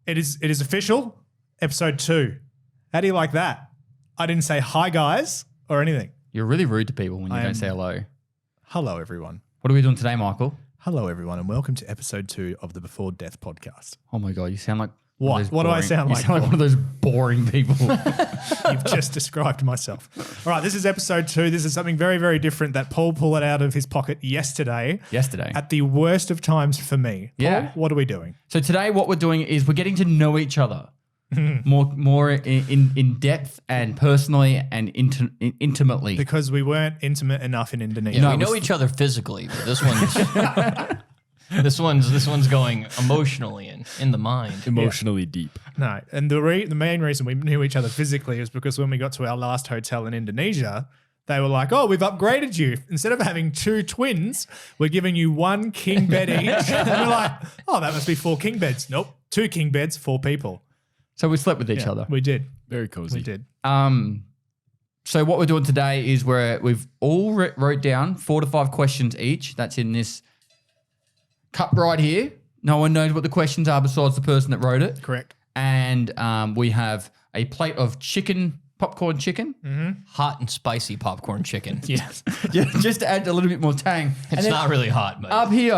It is official. Episode 2. How do you like that? I didn't say hi guys or anything. You're really rude to people when you don't say hello. Hello everyone. What are we doing today, Michael? Hello everyone and welcome to episode 2 of the Before Death podcast. Oh my God, you sound like What? What do I sound like? You sound like one of those boring people. You've just described myself. All right, this is episode 2. This is something very, very different that Paul pulled it out of his pocket yesterday. Yesterday. At the worst of times for me. Paul, Yeah. what are we doing? So today what we're doing is we're getting to know each other more in depth and personally and intimately. Because we weren't intimate enough in Indonesia. Yeah, we know each other physically, but this one's this one's going emotionally and in the mind. Emotionally deep. No, and the main reason we knew each other physically is because when we got to our last hotel in Indonesia, they were like, "Oh, we've upgraded you. Instead of having 2 twins, we're giving you 1 king bed each." And we're like, "Oh, that must be 4 king beds." Nope, 2 king beds, 4 people. So we slept with each other. We did. Very cozy. We did. So what we're doing today is we've all wrote down 4 to 5 questions each. That's in this cup right here. No one knows what the questions are besides the person that wrote it. Correct. And we have a plate of popcorn chicken. Hot and spicy popcorn chicken. Yes. Yeah, just to add a little bit more tang. It's not really hot, but Up here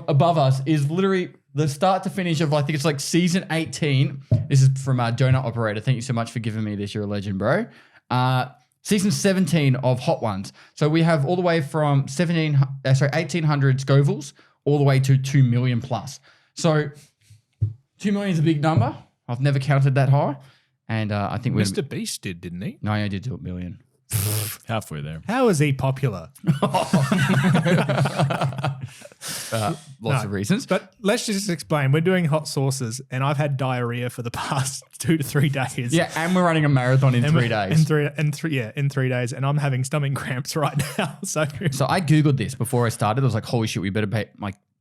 above us is literally the start to finish of, I think it's like season 18. This is from our donut operator. Thank you so much for giving me this. You're a legend, bro. Season 17 of Hot Ones. So we have all the way from 1800 Scovilles all the way to 2 million plus. So 2 million is a big number. I've never counted that high. And I think Mr. Beast didn't he? No, I did do a million. Halfway there. How is he popular? Lots of reasons. But let's just explain. We're doing hot sauces, and I've had diarrhea for the past 2 to 3 days. Yeah, and we're running a marathon in 3 days. In 3 days, and I'm having stomach cramps right now. So I Googled this before I started. I was like, holy shit, we better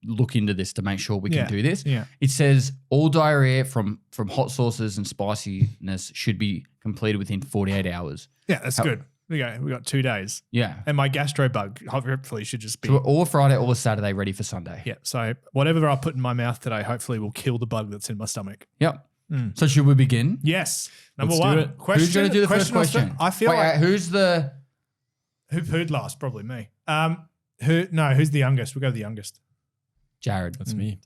look into this to make sure we can do this. Yeah. It says all diarrhea from hot sauces and spiciness should be completed within 48 hours. yeah, that's good. We got 2 days. Yeah. And my gastro bug hopefully should just be. So we're all Friday, all Saturday, ready for Sunday. Yeah. So whatever I put in my mouth today, hopefully will kill the bug that's in my stomach. Yep. So should we begin? Yes. Number Let's do 1. it. Question. Who's going to do the first question? I feel Wait, like who's the... who'd last? Probably me. Who's the youngest? We'll go with the youngest. Jared. That's me.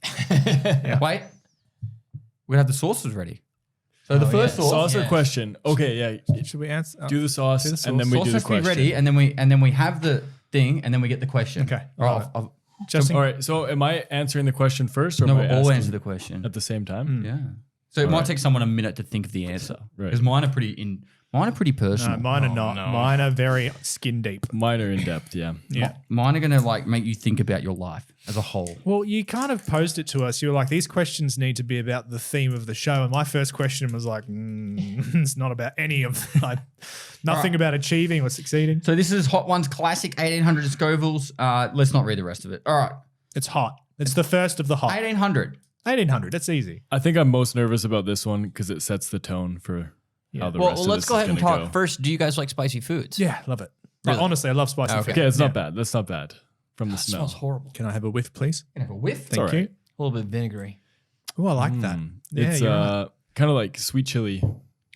Wait. We have the sauces ready. So the first sauce... Sauce or question? Okay, yeah. Should we answer? Do the sauce, do the sauce. and then we sauce do the has to be question. ready, and then we have the thing, and then we get the question. Okay. All right. Just All right, so am I answering the question first, or No, am I we'll all asking answer the question. at the same time? Yeah. So it might take someone a minute to think of the answer. Right. Because mine are pretty personal. No, mine are not. no. Mine are very skin deep. Mine are in depth, yeah. Yeah. Mine are gonna make you think about your life as a whole. Well, you kind of posed it to us. You were like, these questions need to be about the theme of the show. And my first question was like, it's not about any of nothing about achieving or succeeding. So this is Hot Ones Classic 1800 Scovilles. Let's not read the rest of it. All right. It's hot. It's the first of the hot. 1800. 1800. That's easy. I think I'm most nervous about this one because it sets the tone for how the well, rest of let's this go is ahead and gonna talk go. first. Do you guys like spicy foods? Yeah, love it. Like, Really? honestly, I love spicy Okay. food. Okay, it's not bad. That's not bad from the It smell. smells horrible. Can I have a whiff, please? Can I have a whiff? Thank all you. right. A little bit vinegary. Oh, I like that. Yeah, It's you're right. kind of like sweet chili.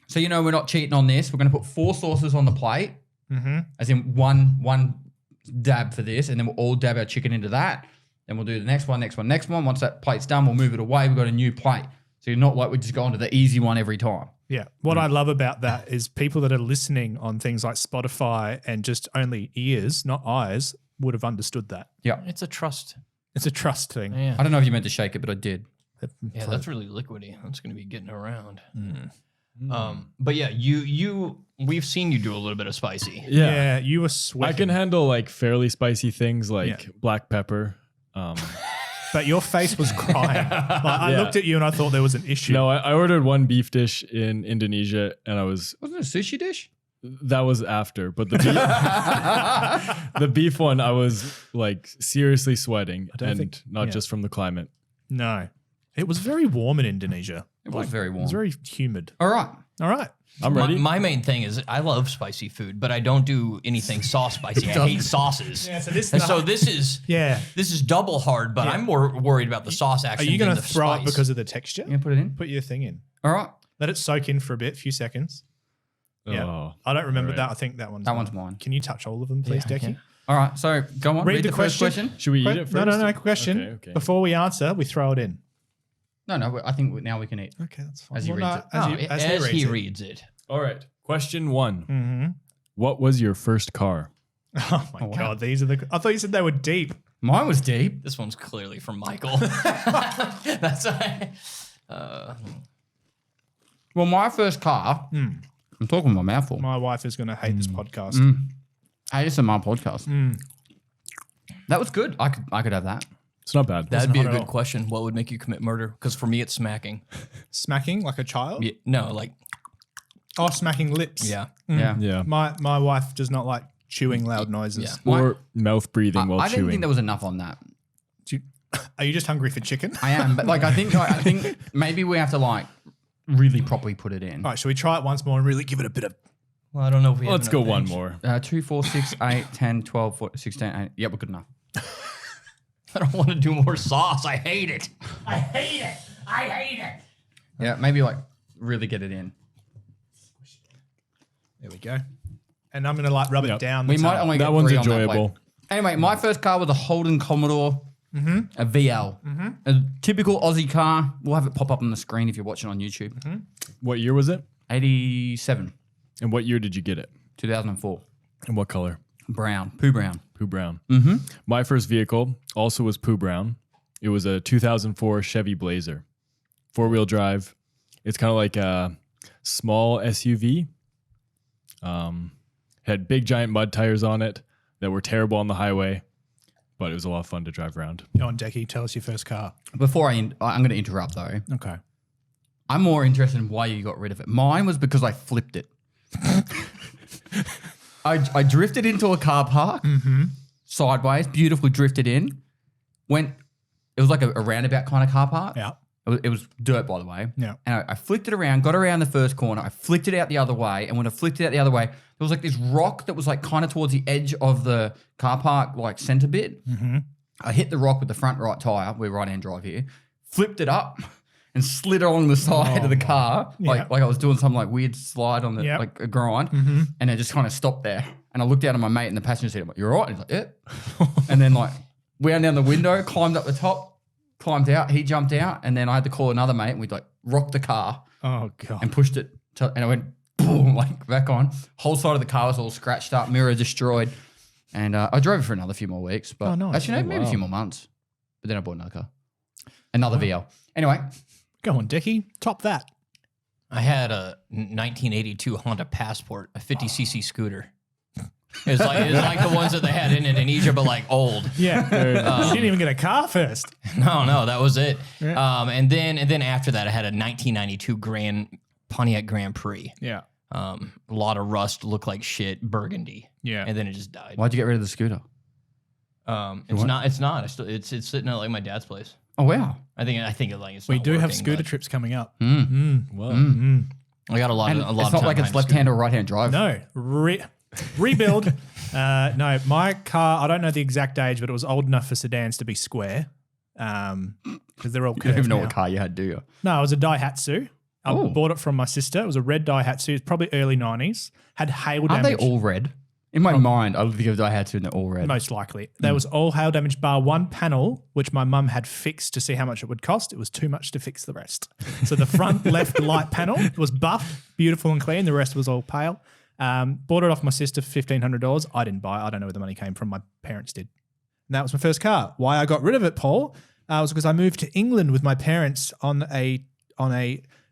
So we're not cheating on this. We're gonna put 4 sauces on the plate. Mm-hmm. As in one dab for this, and then we'll all dab our chicken into that. Then we'll do the next one. Once that plate's done, we'll move it away. We've got a new plate. So you're not like we just go onto the easy one every time. Yeah. What I love about that is people that are listening on things like Spotify and just only ears, not eyes, would have understood that. Yeah. It's a trust. It's a trust thing. Yeah. I don't know if you meant to shake it, but I did. Yeah, that's really liquidy. That's going to be getting around. Mm. But yeah, we've seen you do a little bit of spicy. Yeah. You were sweating. I can handle like fairly spicy things like black pepper. But your face was crying. I Yeah. looked at you and I thought there was an issue. No, I ordered one beef dish in Indonesia, and Wasn't it a sushi dish? that was after. But the the beef one, I was like seriously sweating, don't and think- not yeah. just from the climate. No. It was very warm in Indonesia. It was very warm. It was very humid. All right. All right. I'm ready. My main thing is I love spicy food, but I don't do anything sauce spicy. I hate sauces. Yeah, so this and so this is Yeah. this is double hard, but I'm more worried about the sauce Are action. you going than to the throw spice. it because of the texture? You gonna put it in? Put your thing in. All right. Let it soak in for a bit, few seconds. Yeah. Oh. I don't remember All that. right. I think that one's mine. Can you touch all of them, please, Yeah, I Decky? can. All right. So go on. Read Read the the first question. question. Should we eat it first? No. Question. Okay. Before we answer, we throw it in. No. I think now we can eat. Okay, that's fine. As he reads it. As he reads it. All right. Question 1. Mm-hmm. What was your first car? Oh my Oh, wow. God, these are the. I thought you said they were deep. Mine was deep. This one's clearly from Michael. That's Well, my first car. I'm talking with my mouth full. My wife is going to hate this podcast. Hey, this is my podcast. That was good. I could have that. It's not bad. that'd be a hot at good all. question. What would make you commit murder? Because for me, it's smacking. Smacking like a child. Yeah, no, like Oh, smacking lips. yeah. Yeah. Yeah. My wife does not like chewing loud noises. Yeah. Or mouth breathing while I didn't chewing. think there was enough on that. Do you- are you just hungry for chicken? I am, but like I think maybe we have to like really properly put it in. All right, shall we try it once more and really give it a bit of. Well, I don't know if we. Let's have go enough one names. more. 2, 4, 6, 8, 10, 12, 14, 16, 8. Yep, we're good enough. I don't want to do more sauce. I hate it. Yeah, maybe like really get it in. There we go. And I'm going to like rub it Yep. down. We the might tongue. only That get one's 3 on that enjoyable. plate. Anyway, my first car was a Holden Commodore, a VL, a typical Aussie car. We'll have it pop up on the screen if you're watching on YouTube. What year was it? 87, And what year did you get it? 2004, And what color? brown, poo brown. Pooh Brown. Mm-hmm. My first vehicle also was Pooh Brown. It was a 2004 Chevy Blazer, 4-wheel drive. It's kind of like a small SUV. Had big giant mud tires on it that were terrible on the highway, but it was a lot of fun to drive around. Go on, Decky. Tell us your first car. Before I'm going to interrupt though. Okay. I'm more interested in why you got rid of it. Mine was because I flipped it. I drifted into a car park sideways, beautifully drifted in. It was like a roundabout kind of car park. Yeah. It was dirt, by the way. Yeah. And I flicked it around, got around the first corner. I flicked it out the other way. And when I flicked it out the other way, there was like this rock that was like kind of towards the edge of the car park, like center bit. I hit the rock with the front right tire. We're right-hand drive here. Flipped it up and slid along the side of the car. Like I was doing some like weird slide on the Yep. like a grind. And I just kind of stopped there. And I looked down at my mate in the passenger seat. I'm like, "You all right?" He's like, "Yeah." And then like wound down the window, climbed up the top, climbed out. He jumped out, and then I had to call another mate, and we'd like rocked the car Oh, God. and pushed it, and I went boom, like back on. Whole side of the car was all scratched up, mirror destroyed, and I drove it for another few more weeks. But Oh, nice. actually, no, maybe a few more months. But then I bought another car, another VL. Anyway, Go on, Decky. Top that. I had a 1982 Honda Passport, a 50cc scooter. It's like the ones that they had in Indonesia, but like old. Yeah. You didn't even get a car first. No, that was it. And then after that, I had a 1992 Pontiac Grand Prix. Yeah. A lot of rust, looked like shit, burgundy. Yeah. And then it just died. why'd you get rid of the scooter? It's not. It's sitting at like my dad's place. Oh wow! I think it like it's. We not do have working, scooter but trips coming up. Well, I got a lot And of it's not time like it's behind left hand or right hand drive. No. Rebuild. No, my car, I don't know the exact age, but it was old enough for sedans to be square. Because they're all You don't curved even know now. what car you had, do you? No, it was a Daihatsu. I Oh. bought it from my sister. It was a red Daihatsu. It's probably early 90s. Had hail Aren't damage. they all red? In my mind, I think of Daihatsu and they're all red. Most likely. There was all hail damage bar one panel, which my mum had fixed to see how much it would cost. It was too much to fix the rest. So the front left light panel was buffed, beautiful and clean. The rest was all pale. Bought it off my sister for $1,500. I didn't buy it. I don't know where the money came from. My parents did. And that was my first car. Why I got rid of it, Paul, was because I moved to England with my parents on a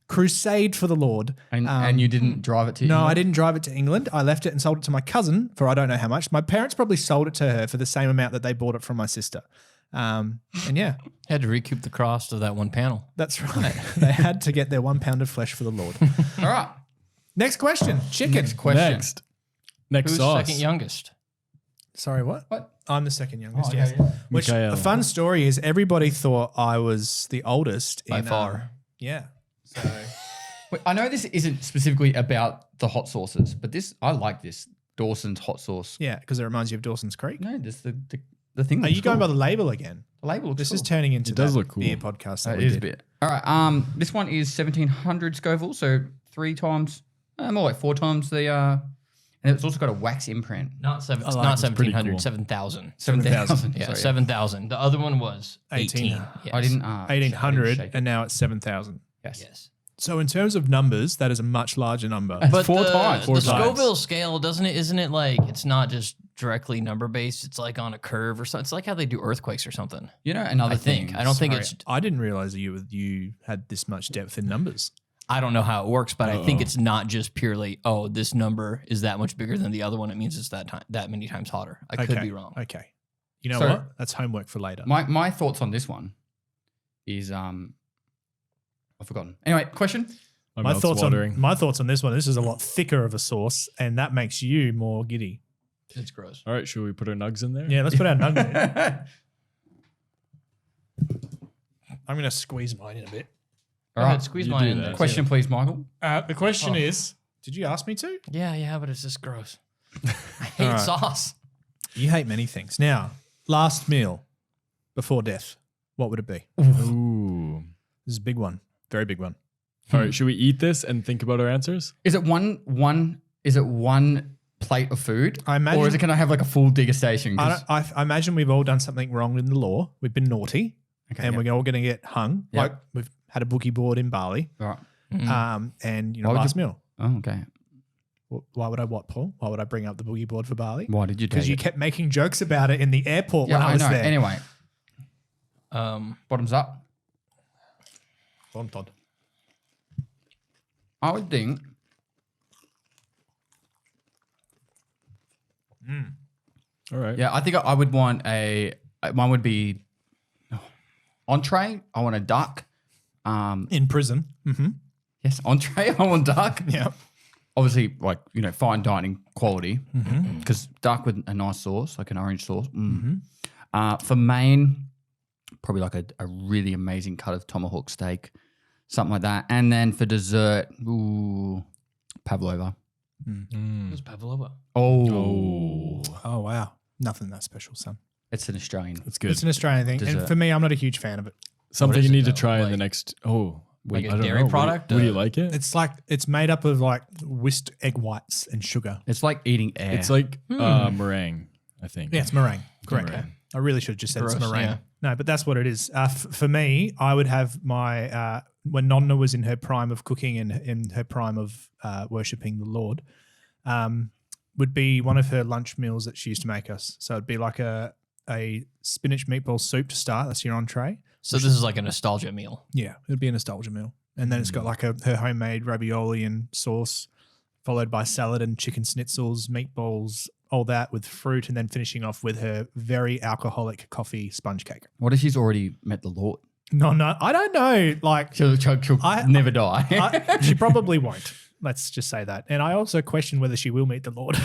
crusade for the Lord. And you didn't drive it to No, England? I didn't drive it to England. I left it and sold it to my cousin for I don't know how much. My parents probably sold it to her for the same amount that they bought it from my sister. And yeah, Had to recoup the cost of that one panel. that's right. They had to get their 1 pound of flesh for the Lord. All right. Next question. Chicken. Next question. next Who's sauce. second youngest? Sorry, what? What? I'm the second youngest. Oh, okay, yes. yeah. Which Mikael. a fun story is everybody thought I was the oldest By in, far. yeah. So Wait, I know this isn't specifically about the hot sauces, but I like this Dawson's hot sauce. yeah, because it reminds you of Dawson's Creek. No, this the thing. Are you going by the label again? the label? Looks This is cool. turning into It does that look cool. beer podcast. That It we is a did. bit. All right. This one is 1700 Scoville, so 3 times, more like 4 times the. And it's also got a wax imprint. Not seven. It's like not it. It's pretty 1700. cool. 7,000. 7,000. Yeah, Sorry. 7,000. The other one was 18. 18. Yes. I didn't. 1800, shake it. and now it's 7,000. Yes. Yes. So in terms of numbers, that is a much larger number. But 4 times. The 4 times. Scoville scale, isn't it like it's not just directly number based? It's like on a curve or something. It's like how they do earthquakes or something. You know, another I think. thing. I don't think Sorry, it's. I didn't realize that you had this much depth in numbers. I don't know how it works, but I think Uh-oh. it's not just purely. Oh, this number is that much bigger than the other one. It means it's that many times hotter. I could be wrong. Okay. You know So- what? That's homework for later. My thoughts on this one is I've forgotten. Anyway, question. My My mouth's thoughts watering. on my thoughts on this one. This is a lot thicker of a sauce, and that makes you more giddy. It's gross. All right, should we put our nugs in there? Yeah, let's put our nugget in. I'm going to squeeze mine in a bit. All Go right. ahead, squeeze you mine do in that. there. Question, please, Michael. The question is, did you ask me to? Yeah, but it's just gross. I hate All right. sauce. You hate many things. Now, last meal before death, what would it be? Ooh. This is a big one. Very big one. All right, should we eat this and think about our answers? Is it one? Is it one plate of food? I imagine- Or is it? Can I have like a full degustation? 'Cause- I imagine we've all done something wrong in the law. We've been naughty, Okay, and yep. we're all going to get hung. Yep. Like we've had a boogie board in Bali, All right. and Why would last you- meal. Oh, okay. Why would I what, Paul? Why would I bring up the boogie board for Bali? Why did you do Because you kept making jokes about it in the airport Yeah, when I was know. there. Anyway, Um, bottoms up. Bon ton. I would think. All right. Yeah, I think I would want mine would be entree. I want a duck. In prison. Mm-hmm. Yes, entree. I want duck. Yeah. Obviously, like, fine dining quality. Mm-hmm. Because duck with a nice sauce, like an orange sauce. For main, probably like a really amazing cut of tomahawk steak, something like that. And then for dessert, pavlova. it was pavlova. Oh, Oh, wow. Nothing that special, son. it's an Australian. That's good. It's an Australian thing. And Dessert. for me, I'm not a huge fan of it. Something is you it need to though? try in the Like- next. Oh, wait, Like a I don't dairy know. product? Would you like it? It's made up of like whisked egg whites and sugar. It's like eating air. It's like meringue, I think. Yeah, it's meringue. Correct. Meringue. I really should have just said it's Gross, meringue. yeah. No, but that's what it is. For me, I would have my when Nonna was in her prime of cooking and in her prime of worshipping the Lord, would be one of her lunch meals that she used to make us. So it'd be like a spinach meatball soup to start. That's your entree. So this is like a nostalgia meal. Yeah, it'd be a nostalgia meal. And then it's got like her homemade ravioli and sauce, followed by salad and chicken schnitzels, meatballs, all that with fruit, and then finishing off with her very alcoholic coffee sponge cake. what if she's already met the Lord? No, I don't know. Like, She'll I- never die. she probably won't. Let's just say that. And I also question whether she will meet the Lord.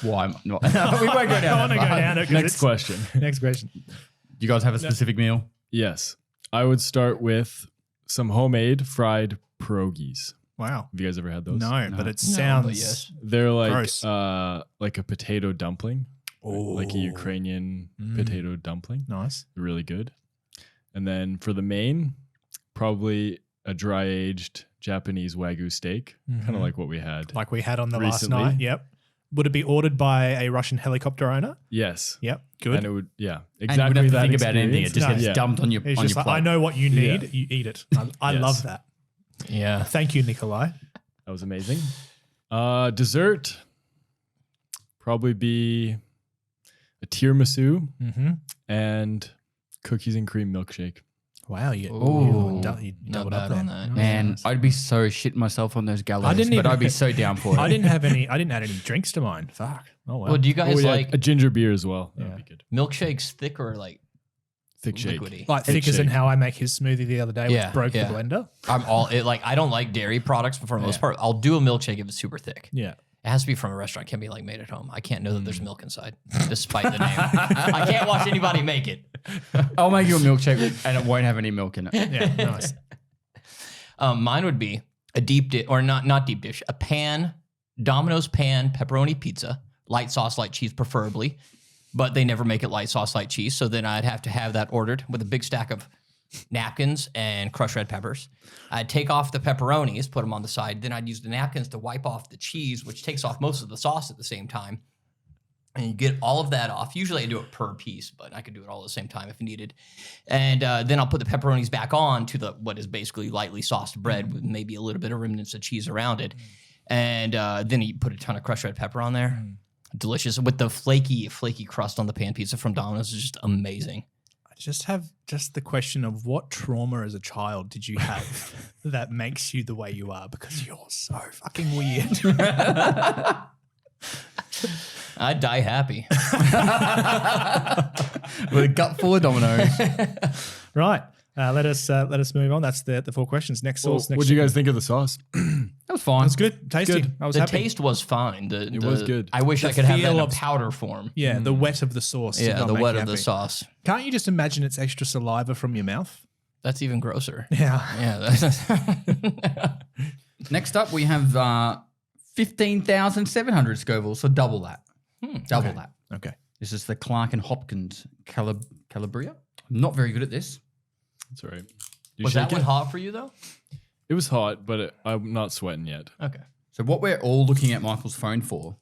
Why not? We won't go down. I want to go down it. 'cause Next it's- question. Next question. You guys have a specific meal? Yes. I would start with some homemade fried pierogies. Wow. Have you guys ever had those? No, but it No, sounds. but yes. They're Gross. like a potato dumpling, like a Ukrainian potato dumpling. Nice. Really good. And then for the main, probably a dry aged Japanese Wagyu steak, kind of like what we had. Like we had on the last Recently. night. Yep. Would it be ordered by a Russian helicopter owner? Yes. Yep. Good. And it would, yeah, And exactly you wouldn't have to that think about anything. It experience. just No. gets Yeah. dumped on your It's on just your like, plate. I know what you need. Yeah. You eat it. I Yes. love that. Yeah. Thank you, Nikolai. That was amazing. Dessert, probably be a tiramisu Mm-hmm. and cookies and cream milkshake. Wow. You Ooh. Not doubled up bad there. on that. Man, I'd be so shitting myself on those gallows, I didn't but even- I'd be so down for it. I didn't add any drinks to mine. Fuck. Oh wow. Well, do you guys like a ginger beer as well. That Yeah. would be good. milkshakes thick or like Thick shake. liquidy? like Thick thick as in shake. how I make his smoothie the other day, Yeah, which broke yeah. the blender. I'm all it like. I don't like dairy products, but for the most part, I'll do a milkshake if it's super thick. Yeah. It has to be from a restaurant. It can't be like made at home. I can't know that there's milk inside, despite the name. I can't watch anybody make it. I'll make you a milkshake and it won't have any milk in it. Yeah, nice. Mine would be a deep dish, or not deep dish, a pan, Domino's pan pepperoni pizza, light sauce, light cheese preferably, but they never make it light sauce, light cheese. So then I'd have to have that ordered with a big stack of napkins and crushed red peppers. I'd take off the pepperonis, put them on the side. Then I'd use the napkins to wipe off the cheese, which takes off most of the sauce at the same time. And you get all of that off. Usually I do it per piece, but I could do it all at the same time if needed. And then I'll put the pepperonis back on to the what is basically lightly sauced bread with maybe a little bit of remnants of cheese around it. And then you put a ton of crushed red pepper on there. Delicious. With the flaky crust on the pan pizza from Domino's is just amazing. Just have the question of what trauma as a child did you have that makes you the way you are? Because you're so fucking weird. I'd die happy. With a gut full of Dominoes. Right. Let us move on. That's the 4 questions. Next sauce. Next What do you guys think of the sauce? That was fine. That's good. Tasty. Good. I was The happy. taste was fine. It was good. I wish The I could have that in feel a of- powder form. Yeah, the wet of the sauce. did Yeah, not the make wet you of the happy. sauce. Can't you just imagine it's extra saliva from your mouth? That's even grosser. Yeah. Yeah. That's Next up, we have 15,700 Scoville, so double that. Double that. Okay. This is the Clark and Hopkins Calabria. I'm not very good at this. That's all right. You was that shake one it? hot for you though? It was hot, but I'm not sweating yet. Okay. So what we're all looking at Michael's phone for,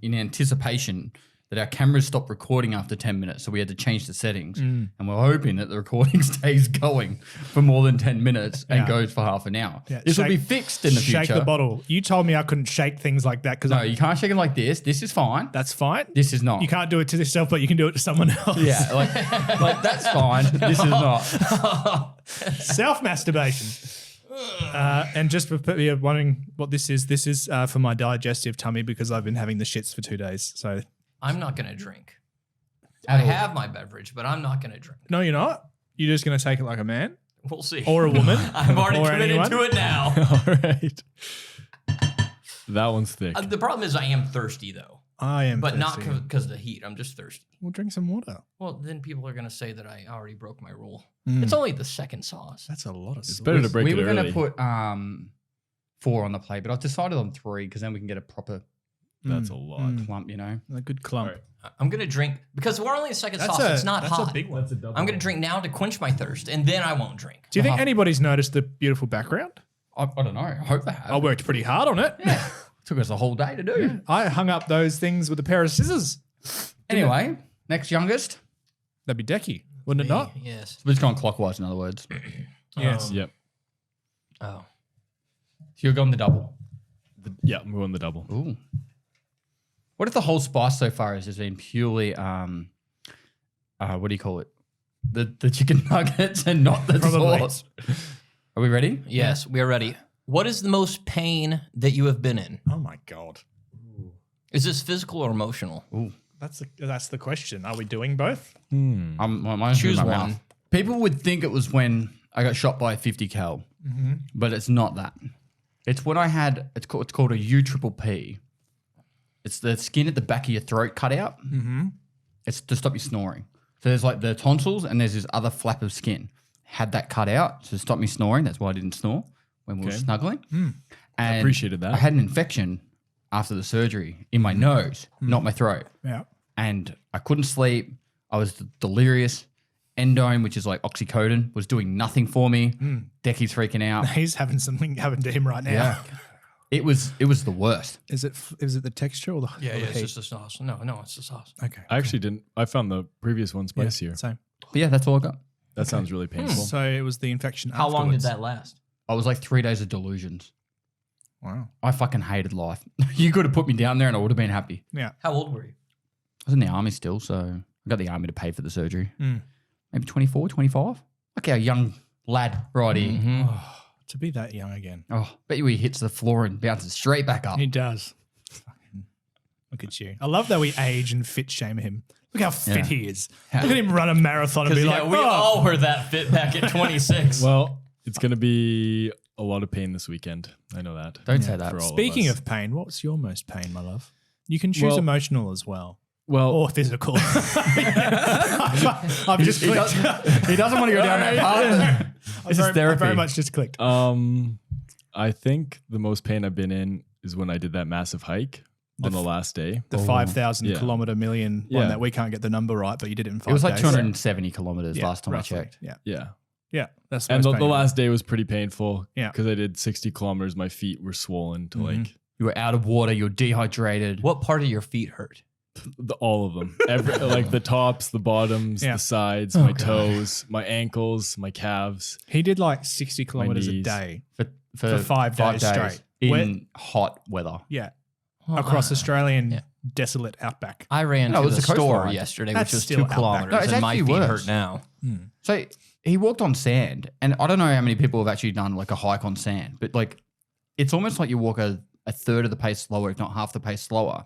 in anticipation that our cameras stopped recording after 10 minutes, so we had to change the settings. And we're hoping that the recording stays going for more than 10 minutes and Yeah. goes for half an hour. Yeah, This will be shake- fixed in the future. Shake the bottle. You told me I couldn't shake things like that because No, you can't shake it like this. This is fine. that's fine. This is not. You can't do it to yourself, but you can do it to someone else. Yeah, like that's fine. This is not. Self-masturbation. And just for you wondering what this is for my digestive tummy because I've been having the shits for 2 days. So I'm not gonna drink. At I all. have my beverage, but I'm not gonna drink. no, you're not. You're just going to take it like a man We'll see. or a woman. I'm already or committed anyone. to it now. All right. That one's thick. The problem is I am thirsty though, I am, but not thirsty. because of the heat. I'm just thirsty. We'll drink some water. Well, then people are gonna say that I already broke my rule. Mm. It's only the second sauce. That's a lot of It's sauce. better to break we it were going early. to put 4 on the plate, but I've decided on 3 because then we can get a proper That's a lot. clump, you know. A good clump. All right. I'm gonna drink because we're only the second That's sauce. a It's not that's hot. a big one. I'm gonna drink now to quench my thirst, and then I won't drink. Do you think anybody's noticed the beautiful background? I don't know. I hope they have. I worked pretty hard on it. Took us a whole day to do. I hung up those things with a pair of scissors. Anyway, next youngest. That'd be Decky, wouldn't it not? Yes. We're just going clockwise, in other words. So Yes. Yep. Oh. you're going the double. Yeah, I'm going the double. Ooh. What if the whole spice so far has just been purely, what do you call it? The chicken nuggets and not the Probably. sauce. Are we ready? Yes, we are ready. What is the most pain that you have been in? Oh my god. Is this physical or emotional? Ooh. That's the question. Are we doing both? Mine's Choose in my one. mouth. People would think it was when I got shot by a 50 cal, but it's not that. It's when I had, it's called a UPPP. It's the skin at the back of your throat cut out. It's to stop you snoring. So there's like the tonsils and there's this other flap of skin. Had that cut out to stop me snoring. That's why I didn't snore when we were Okay. snuggling. And Appreciated that. I had an infection after the surgery in my nose, not my throat. Yeah. And I couldn't sleep. I was delirious. Endone, which is like oxycodone, was doing nothing for me. Decky's freaking out. He's having something happen to him right now. It was the worst. Is it the texture or the or the it's heat? just the sauce. No, it's the sauce. Okay. I actually didn't. I found the previous one spicier. Same. But yeah, that's all I got. That sounds really painful. So it was the infection. How long did afterwards. that last? I was like 3 days of delusions. Wow. I fucking hated life. You could have put me down there and I would have been happy. Yeah. How old were you? I was in the army still, so I got the army to pay for the surgery. Mm. Maybe 24, 25. Okay, a young lad right here. To be that young again. Oh, bet you he hits the floor and bounces straight back up. He does. Fucking look at you. I love that we age and fit shame him. Look how fit he is. Look at him run a marathon and be like, we oh, all were that fit back at 26. Well, It's going to be a lot of pain this weekend. I know that. Don't say that. For all Speaking us. of pain, what's your most pain, my love? You can choose Well- emotional as well. Well, Or physical. I've just He clicked. doesn't want to go down that path. This is I therapy. very much just clicked. I think the most pain I've been in is when I did that massive hike on the last day. The 5,000 Yeah. kilometer million Yeah. one that we can't get the number right, but you did it in 5 It was like days. 270 kilometers Yeah, last time roughly. I checked. Yeah. Yeah. Yeah. That's And most the painful. last day was pretty painful. Yeah. Because I did 60 kilometers. My feet were swollen to like You were out of water. You're dehydrated. What part of your feet hurt? all of them. Like the tops, the bottoms, Yeah. the sides, Oh, my God. toes, my ankles, my calves. He did like 60 kilometers a knees. day. For 5 days straight. in Where- hot weather. Yeah. Across Australian Yeah. desolate outback. I ran No, it to was the the store coastline. yesterday, That's which was still 2 outback. kilometers, No, it's and my actually feet worse. hurt now. So he walked on sand, and I don't know how many people have actually done like a hike on sand, but like it's almost like you walk a third of the pace slower, if not half the pace slower,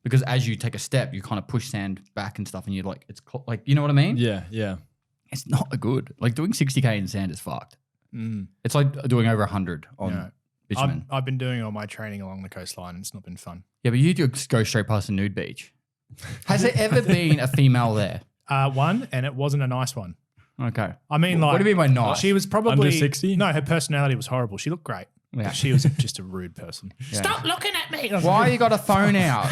because as you take a step, you kind of push sand back and stuff, and you're like, like, you know what I mean? Yeah. Yeah. It's not good. Like doing 60K in sand is fucked. It's like doing over 100 on Yeah. bitumen. I've been doing all my training along the coastline and it's not been fun. Yeah, but you just go straight past a nude beach. Has there ever been a female there? One, and it wasn't a nice one. Okay. I mean, like, What do you mean by nice? She was probably Under 60? No, her personality was horrible. She looked great. Yeah. She was just a rude person. Yeah. Stop looking at me. Why you got a phone out?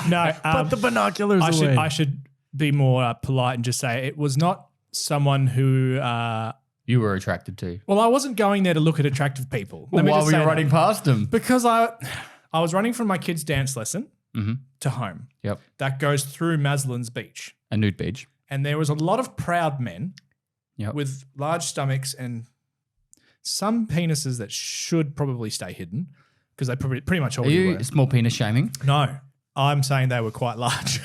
No, Put the binoculars away. I should be more polite and just say it was not someone who. You were attracted to. Well, I wasn't going there to look at attractive people. Let me Why just were say you that. running past them? Because I was running from my kid's dance lesson to home. Yep. That goes through Maslin's Beach. A nude beach. And there was a lot of proud men Yep. with large stomachs and some penises that should probably stay hidden because they probably pretty much Are already you were. small penis shaming? No, I'm saying they were quite large.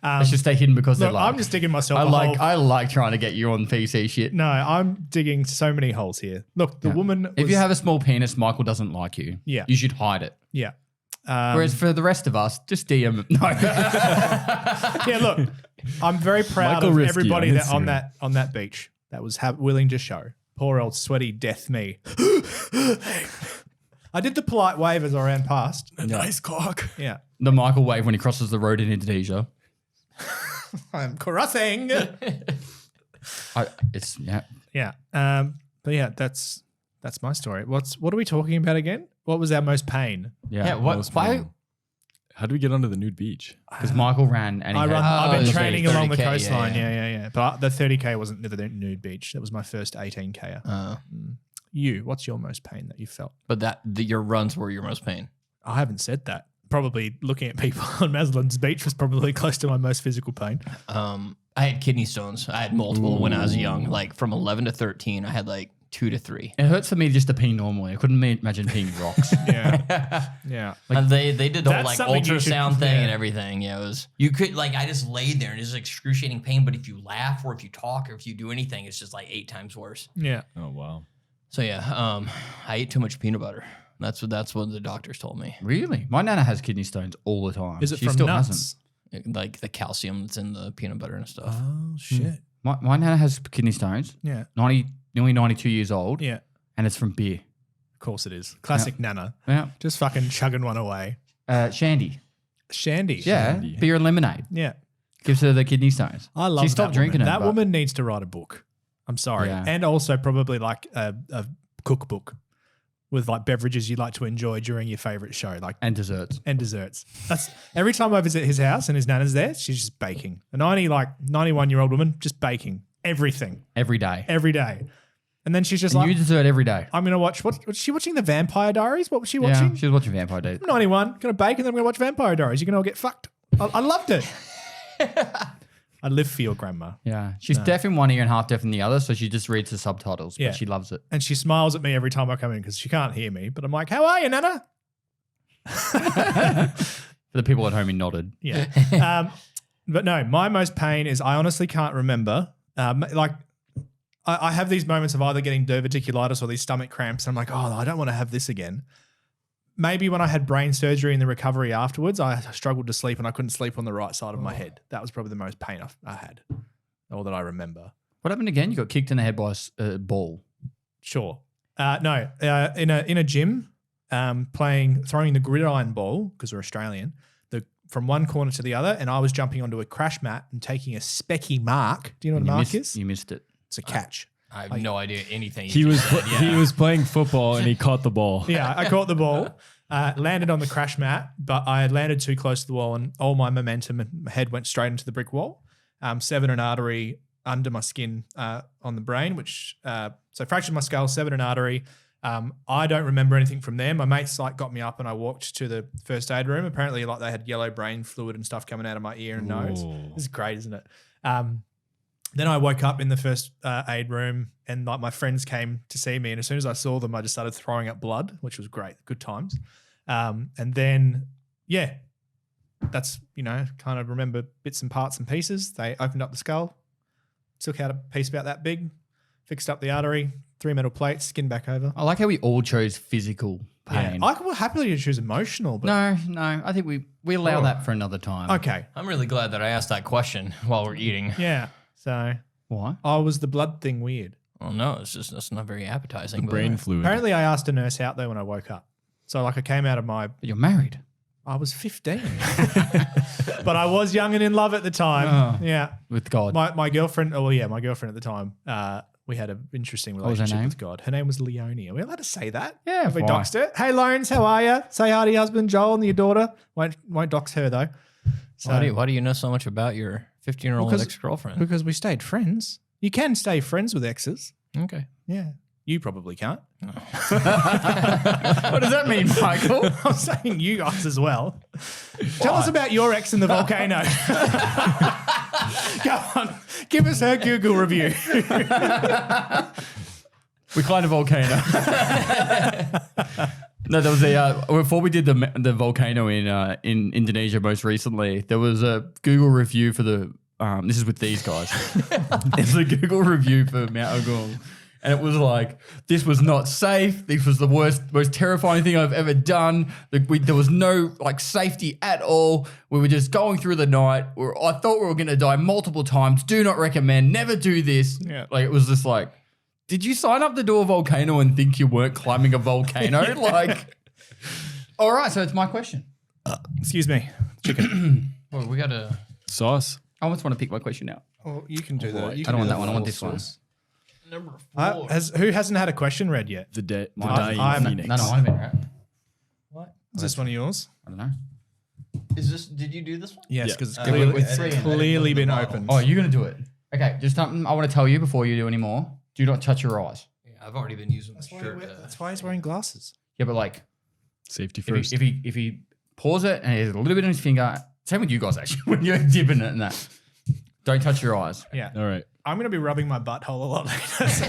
They should stay hidden because they're Look, large. I'm just digging myself I a like hole. I like trying to get you on PC shit. No, I'm digging so many holes here. Look, the woman was, If you have a small penis, Michael doesn't like you. Yeah. You should hide it. yeah. Whereas for the rest of us, just DM. No. Yeah, look, I'm very proud Michael of Risky everybody on that Instagram. on that beach that was willing to show. Poor old sweaty death me. I did the polite wave as I ran past. Nice cock. Yeah, The Michael wave when he crosses the road in Indonesia. I'm crossing. It's yeah. Yeah, but yeah, that's my story. What are we talking about again? What was our most pain? Yeah. Yeah, what? Most Why? pain. How do we get onto the nude beach? Because Michael ran and he had, I've been okay, training along the 30K, coastline. yeah, Yeah. But the 30K wasn't the nude beach. That was my first 18K. What's your most pain that you felt? But your runs were your most pain. I haven't said that. Probably looking at people on Maslin's Beach was probably close to my most physical pain. I had kidney stones. I had multiple when I was young. Like from 11 to 13, I had like 2 to 3. it hurts for me just to pee normally. I couldn't imagine peeing rocks. Yeah. Yeah. And they did the whole That's like something you should- ultrasound thing yeah. and everything. Yeah, it was you could like I just laid there and it's excruciating pain. But if you laugh or if you talk or if you do anything, it's just like 8 times worse. Yeah. Oh, wow. So yeah, I ate too much peanut butter. That's what the doctors told me. Really? My nana has kidney stones all the time. Is it she from still nuts? hasn't. Like the calcium that's in the peanut butter and stuff. Oh, shit. My nana has kidney stones. Yeah. Nearly 92 years old. Yeah. And it's from beer. Of course it is. Classic Nana. Yeah. Just fucking chugging one away. Shandy. Shandy. Yeah. Shandy. Beer and lemonade. Yeah. Gives her the kidney stones. I love She stopped that drinking woman. it. That but- woman needs to write a book. I'm sorry. Yeah. And also probably like a cookbook with like beverages you like to enjoy during your favorite show, like And desserts. and desserts. That's every time I visit his house and his nana's there, she's just baking. A 91-year-old woman just baking everything Every day. every day. And then she's just And like, you dessert every day. I'm going to watch, was she watching The Vampire Diaries? What was she Yeah. watching? She was watching Vampire Days. I'm 91, going to bake and then I'm going to watch Vampire Diaries. You're going to all get fucked. I loved it. I live for your grandma. Yeah. She's deaf in one ear and half deaf in the other, so she just reads the subtitles, Yeah. but she loves it. And she smiles at me every time I come in because she can't hear me. But I'm like, how are you, Nana? For the people at home, he nodded. Yeah. But no, my most pain is I honestly can't remember. I have these moments of either getting diverticulitis or these stomach cramps. And I'm like, oh, I don't want to have this again. Maybe when I had brain surgery and the recovery afterwards, I struggled to sleep and I couldn't sleep on the right side of my head. That was probably the most pain I had or that I remember. What happened again? You got kicked in the head by a ball. Sure. No, in a gym, throwing the gridiron ball, because we're Australian, from one corner to the other, and I was jumping onto a crash mat and taking a specky mark. Do you know what a mark is? You missed it. It's a catch. I have no idea anything. He was playing football and he caught the ball. Yeah, I caught the ball, landed on the crash mat, but I had landed too close to the wall and all my momentum and my head went straight into the brick wall. Severed an artery under my skin on the brain, so fractured my skull, severed an artery. I don't remember anything from there. My mates got me up and I walked to the first aid room. Apparently they had yellow brain fluid and stuff coming out of my ear and nose. This is great, isn't it? Then I woke up in the first aid room and my friends came to see me. And as soon as I saw them, I just started throwing up blood, which was great. Good times. And then, that's, kind of remember bits and parts and pieces. They opened up the skull, took out a piece about that big, fixed up the artery, 3 metal plates, skin back over. I like how we all chose physical pain. I would happily choose emotional, but No. I think we allow that for another time. okay. I'm really glad that I asked that question while we're eating. Yeah. So Why? was the blood thing weird? Well, no, it's not very appetizing. but- Brain fluid. Apparently I asked a nurse out there when I woke up. So I came out of But you're married. I was 15. But I was young and in love at the time. Oh. Yeah. With God. My girlfriend, my girlfriend at the time, we had an interesting was her relationship name? with God. Her name was Leonie. Are we allowed to say that? Yeah, Have we why? doxed her? Hey, Lorenz, how are you? Say hi to your husband, Joel, and your daughter. Won't dox her, though. So, Why do you know so much about your 15-year-old Because- ex-girlfriend? because we stayed friends. You can stay friends with exes. Okay. Yeah. You probably can't. What does that mean, Michael? I'm saying you guys as well. Tell us about your ex in the volcano. Go on. Give us her Google review. We climbed a volcano. No, there was before we did the volcano in Indonesia most recently, there was a Google review for the this is with these guys. There's a Google review for Mount Agung. And it was like, this was not safe. This was the most terrifying thing I've ever done. There was no safety at all. We were just going through the night. I thought we were going to die multiple times. Do not recommend. Never do this. Yeah. It was just like, did you sign up to do a volcano and think you weren't climbing a volcano? All right. So it's my question. Excuse me. Chicken. Well, we got to... Sauce. I almost want to pick my question out. Well, you can do that. I don't want that one. I want this one. Number 4. Who hasn't had a question read yet? The I'm- dying phoenix. No, I haven't, right? What? Is this one of yours? I don't know. Did you do this one? Yes, Yeah. because it's With clearly, three in. been Bottle. opened. Oh, you're going to do it. Okay, just something I want to tell you before you do any more. Do not touch your eyes. Yeah, I've already been using this shirt. That's why he's wearing glasses. Yeah, but Safety if first. if he pours it and he has a little bit on his finger, same with you guys actually, when you're dipping it and that. Don't touch your eyes. Yeah. All right. I'm going to be rubbing my butthole a lot later. So.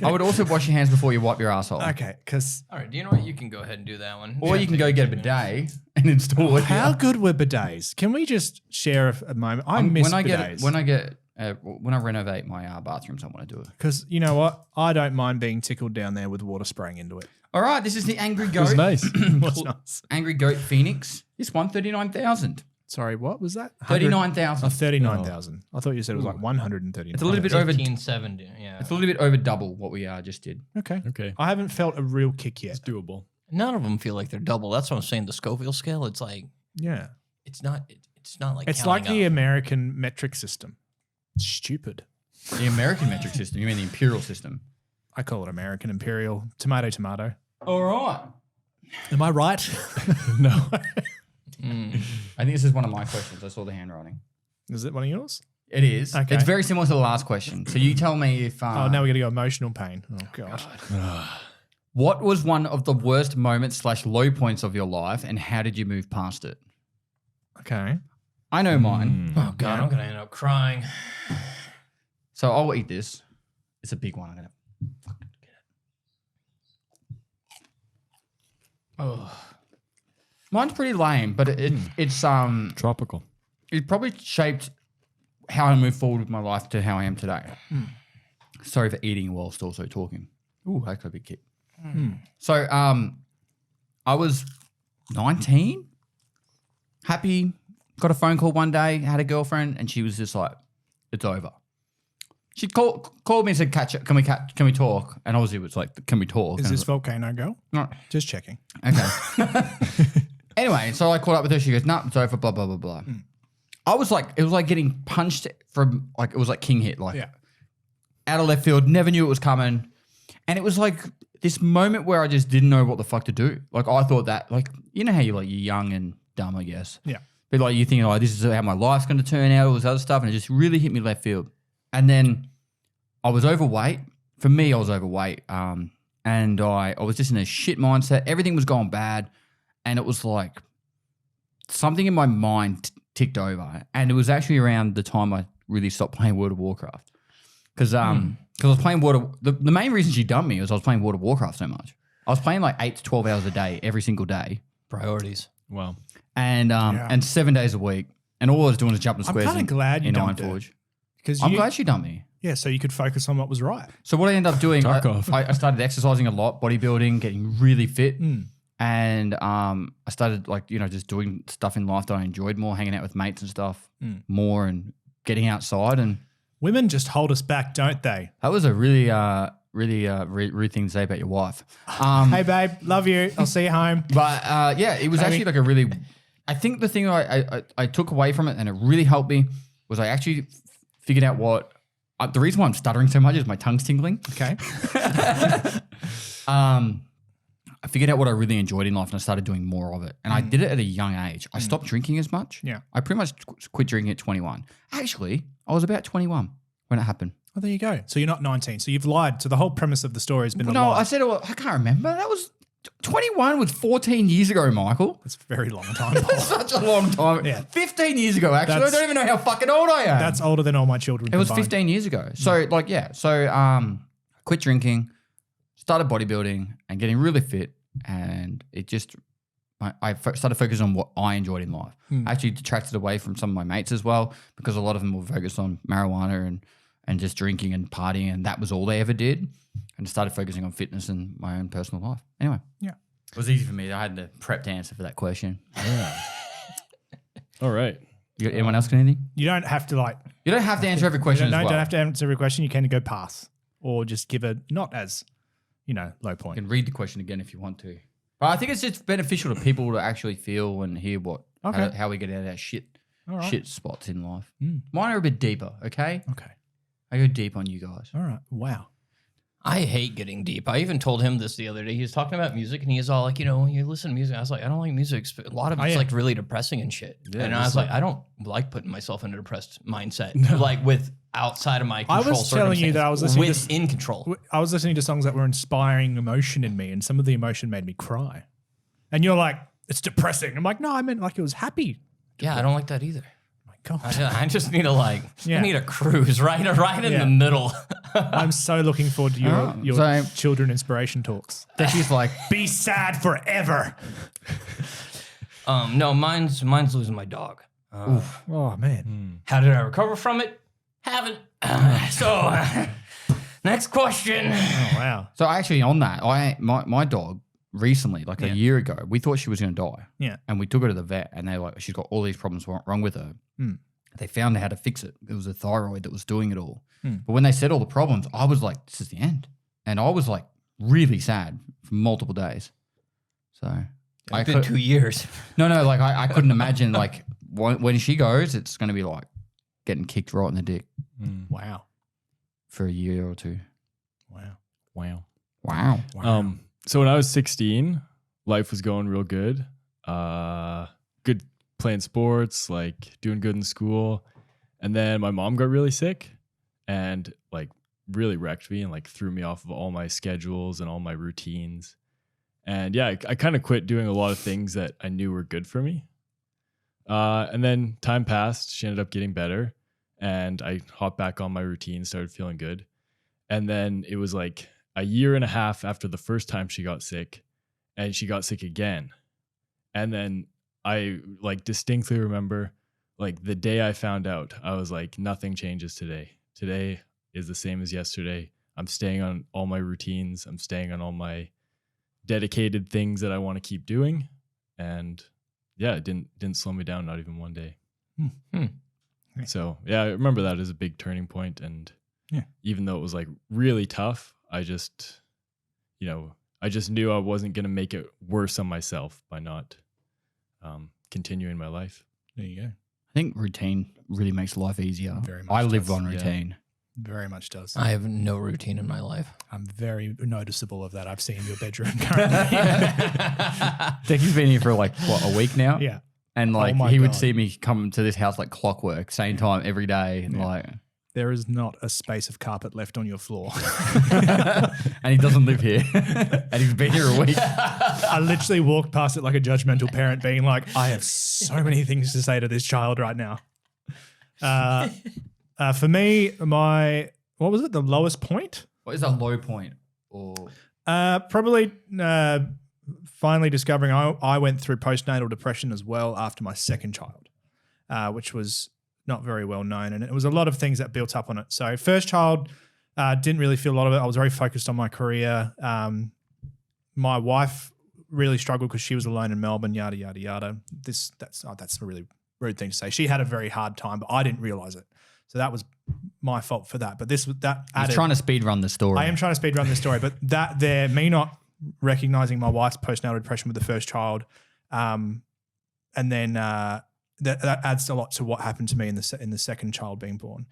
I would also wash your hands before you wipe your asshole. Okay, because All right, do you know what? You can go ahead and do that one. Or you can go get a bidet and install it. how good were bidets? Can we just share a moment? I miss bidets. When I renovate my bathrooms, I want to do it. Because you know what? I don't mind being tickled down there with water spraying into it. All right, this is the Angry It was Goat. nice. What's nice? Angry Goat Phoenix. This one, 39,000. Sorry, what was that? 39,000. 39,000. I thought you said it was like 139. It's a little bit over. 1570. Yeah. It's a little bit over double what we just did. Okay. Okay. I haven't felt a real kick yet. It's doable. None of them feel like they're double. That's what I'm saying. The Scoville scale. It's like Yeah. it's not like It's like counting the up. American metric system. It's stupid. The American metric system. You mean the imperial system? I call it American Imperial. Tomato. All right. Am I right? No. I think this is one of my questions. I saw the handwriting. Is it one of yours? It is. Okay. It's very similar to the last question. So you tell me if. Oh, now we got to go emotional pain. Oh, God. What was one of the worst moments / low points of your life, and how did you move past it? Okay. I know mine. Oh God, I'm gonna end up crying. So I'll eat this. It's a big one. I'm gonna fucking get it. Oh. Mine's pretty lame, but it's Tropical. it probably shaped how I move forward with my life to how I am today. Sorry for eating whilst also talking. Ooh, that could be a kick. So I was 19, happy, got a phone call one day, had a girlfriend, and she was just like, it's over. She called me and said, can we talk? And obviously it was like, can we talk? Is And I this was Volcano Girl? like, Just checking. no. Okay. Anyway, so I caught up with her. She goes, no, it's over, blah, blah, blah, blah. I was like, it was like getting punched from, like, it was like king hit, like out of left field, never knew it was coming. And it was like this moment where I just didn't know what the fuck to do. Like, I thought that, like, you know how you're young and dumb, I guess. Yeah. But like, you think, oh, this is how my life's going to turn out, all this other stuff. And it just really hit me left field. And then I was overweight. For me, I was overweight. And I was just in a shit mindset. Everything was going bad. And it was like something in my mind ticked over. And it was actually around the time I really stopped playing World of Warcraft. Because I was playing the main reason she dumped me was I was playing World of Warcraft so much. I was playing like 8 to 12 hours a day every single day. Priorities. Wow. And 7 days a week. And all I was doing was jumping squares kinda glad you in dumped her. Ironforge. Because I'm glad she dumped me. Yeah, so you could focus on what was right. So what I ended up doing, Tarkov. I started exercising a lot, bodybuilding, getting really fit. And I started just doing stuff in life that I enjoyed more, hanging out with mates and stuff more and getting outside. And Women just hold us back, don't they? that was a really rude thing to say about your wife. Hey, babe, love you. I'll see you home. But yeah, it was actually like a really, I think the thing I took away from it and it really helped me was I actually figured out what, the reason why I'm stuttering so much is my tongue's tingling. Okay. I figured out what I really enjoyed in life and I started doing more of it. And I did it at a young age. I stopped drinking as much. Yeah. I pretty much quit drinking at 21. Actually, I was about 21 when it happened. Well, there you go. So you're not 19. So you've lied. So the whole premise of the story has been a No, lie. I said, I can't remember. That was 21 was 14 years ago, Michael. It's a very long time. Paul. Such a long time. Yeah. 15 years ago, actually. That's- I don't even know how fucking old I am. That's older than all my children It was combined. 15 years ago. So quit drinking, started bodybuilding and getting really fit. And it just, I started focusing on what I enjoyed in life. I actually detracted away from some of my mates as well because a lot of them were focused on marijuana and just drinking and partying. And that was all they ever did. And started focusing on fitness and my own personal life. Anyway. Yeah. It was easy for me. I had the prep to answer for that question. All right. Anyone else got anything? You don't have to like. You don't have to answer every question No, as well. don't have to answer every question. You can go pass or just give a not as, low You point. can read the question again if you want to. But I think it's just beneficial to people to actually feel and hear how we get out of our shit spots in life. Mine are a bit deeper, okay? Okay. I go deep on you guys. All right. Wow. I hate getting deep. I even told him this the other day. He was talking about music and he's all like, you listen to music. I was like, I don't like music. A lot of it's like really depressing and shit. Yeah, and I was like, I don't like putting myself in a depressed mindset. Like with outside of my control. I was telling you that I was listening to in control. I was listening to songs that were inspiring emotion in me, and some of the emotion made me cry. And you're like, it's depressing. I'm like, no, I meant like it was happy. Yeah, I don't like that either. My God. I just need to I Yeah. need a cruise right in Yeah. the middle. I'm so looking forward to your So- children inspiration talks. Becky's like, Be sad forever. No, mine's losing my dog. Oh man. How did I recover from it? Haven't. Next question. Oh wow. so actually on that, my dog recently, like a year ago, we thought she was going to die. Yeah. And we took her to the vet and they were like, she's got all these problems wrong with her. They found out how to fix it. It was a thyroid that was doing it all. But when they said all the problems, I was like, this is the end. And I was like really sad for multiple days. So It's been 2 years. No, like I couldn't imagine like when she goes, it's going to be like getting kicked right in the dick Wow. for a year or two. Wow. Wow. So when I was 16, life was going real good. Good playing sports, like doing good in school. And then my mom got really sick and like really wrecked me and like threw me off of all my schedules and all my routines. And yeah, I kind of quit doing a lot of things that I knew were good for me. And then time passed. She ended up getting better. And I hopped back on my routine, started feeling good. And then it was like a year and a half after the first time she got sick, and she got sick again. And then I like distinctly remember like the day I found out, I was like, nothing changes today. Today is the same as yesterday. I'm staying on all my routines. I'm staying on all my dedicated things that I want to keep doing. And yeah, it didn't slow me down, not even one day. So yeah, I remember that as a big turning point. And even though it was like really tough, I just knew I wasn't going to make it worse on myself by not continuing my life. There you go. I think routine really makes life easier. Very much I live does. on routine. Very much does. I have no routine in my life. I'm very noticeable of that. I've seen your bedroom currently. Dickie's been here for like, what, a week now? Yeah. And like, my he would God. see me come to this house like clockwork, same time every day. And like, There is not a space of carpet left on your floor. and he doesn't live here. And he's been here a week. I literally walked past it like a judgmental parent being like, I have so many things to say to this child right now. For me, what was it? The lowest point? What is a low point? Or Probably finally discovering I went through postnatal depression as well after my second child, which was not very well known. And it was a lot of things that built up on it. So first child, didn't really feel a lot of it. I was very focused on my career. My wife really struggled because she was alone in Melbourne, yada, yada, yada. That's a really rude thing to say. She had a very hard time, but I didn't realize it. So that was my fault for that. But that he's added, trying to speed run the story. I am trying to speed run this story, but me not recognizing my wife's postnatal depression with the first child, and then that adds a lot to what happened to me in the second child being born.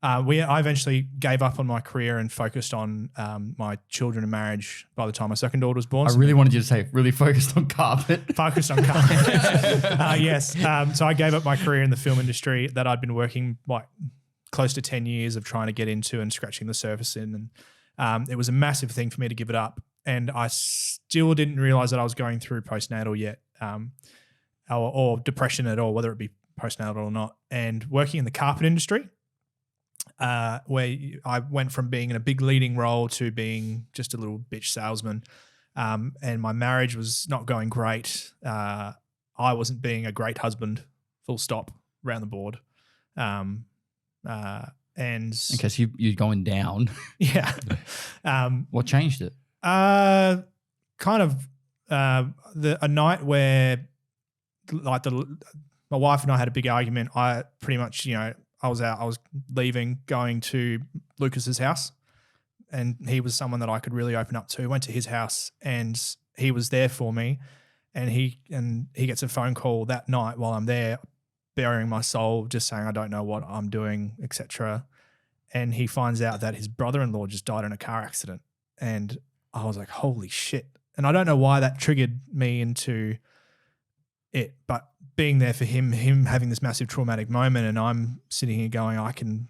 I eventually gave up on my career and focused on my children and marriage by the time my second daughter was born. I really wanted you to say really focused on carpet. Focused on carpet. Yes. So I gave up my career in the film industry that I'd been working like close to 10 years of trying to get into and scratching the surface in. And it was a massive thing for me to give it up. And I still didn't realize that I was going through postnatal yet, or depression at all, whether it be postnatal or not. And working in the carpet industry, where I went from being in a big leading role to being just a little bitch salesman. And my marriage was not going great. I wasn't being a great husband, full stop, round the board. And Okay, so you're going down. yeah, What changed it? kind of a night where like my wife and I had a big argument. I pretty much, I was leaving, going to Lucas's house, and he was someone that I could really open up to. Went to his house, and he was there for me, and he gets a phone call that night while I'm there, bearing my soul, just saying I don't know what I'm doing, etc. And he finds out that his brother-in-law just died in a car accident, and I was like, holy shit! And I don't know why that triggered me into it, but being there for him having this massive traumatic moment, and I'm sitting here going, I can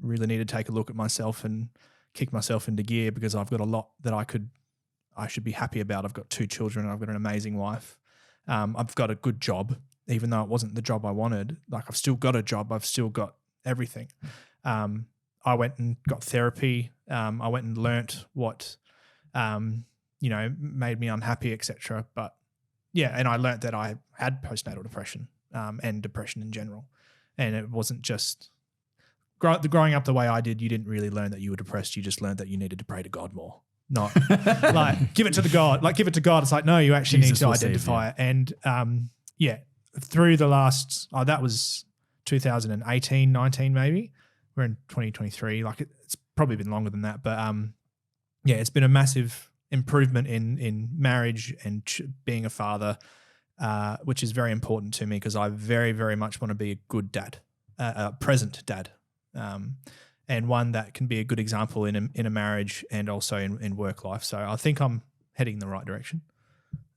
really need to take a look at myself and kick myself into gear because I've got a lot that I should be happy about. I've got 2 children. I've got an amazing wife. I've got a good job, even though it wasn't the job I wanted. Like I've still got a job. I've still got everything. I went and got therapy. I went and learnt what, made me unhappy, etc. But yeah, and I learnt that I had postnatal depression and depression in general. And it wasn't just growing up the way I did. You didn't really learn that you were depressed. You just learned that you needed to pray to God more. Not like give it to God. Like give it to God. It's like, no, you actually Jesus need to will save identify it. And through the last, that was 2018, 19 maybe. We're in 2023. Like it's probably been longer than that. But it's been a massive improvement in marriage and being a father, which is very important to me because I very, very much want to be a good dad, a present dad, and one that can be a good example in a marriage and also in work life. So I think I'm heading in the right direction.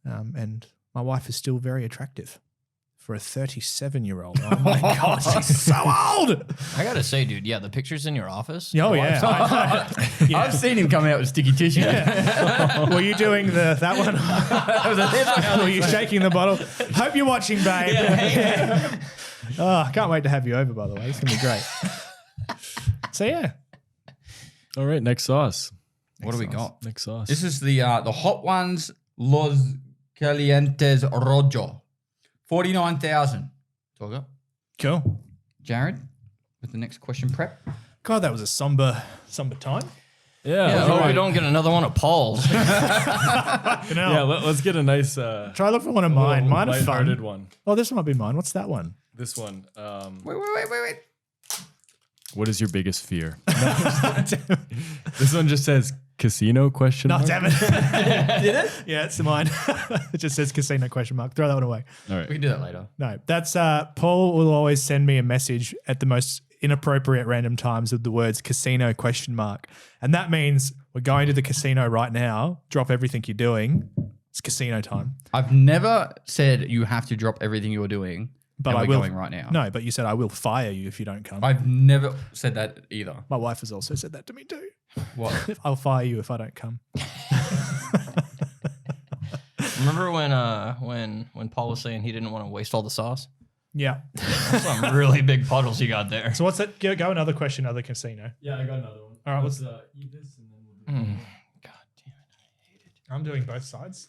And my wife is still very attractive for a 37-year-old. Oh my God, she's so old. I gotta say, dude, yeah, the pictures in your office. Oh yeah. I've seen him come out with sticky tissue. Were you doing that one? Were you shaking the bottle? Hope you're watching, babe. Oh, I can't wait to have you over, by the way. It's going to be great. So, yeah. All right, next sauce. What do we got? Next sauce. This is the Hot Ones Los Calientes Rojo. 49,000. Talk up. Cool. Jared, with the next question prep. God, that was a somber time. Yeah, I hope we don't get another one of Paul's. Yeah, let's get a nice Try to look for one of mine. Mine are lighthearted fun. one. Oh, this might be mine. What's that one? This one. Wait. What is your biggest fear? This one just says casino question No, mark? damn it. Did it? Yeah, it's mine. It just says casino question mark. Throw that one away. All We right. can do that later. No, that's Paul will always send me a message at the most inappropriate random times with the words casino question mark. And that means we're going to the casino right now. Drop everything you're doing. It's casino time. I've never said you have to drop everything you're doing, But and I we're will going right now. No, but you said I will fire you if you don't come. I've never said that either. My wife has also said that to me too. What? I'll fire you if I don't come. Remember when Paul was saying he didn't want to waste all the sauce? Yeah. Some really big puddles you got there. So what's that? Go another question, other casino. Yeah, I got another one. All right, let's- eat this and then we'll do God damn I'm doing both sides.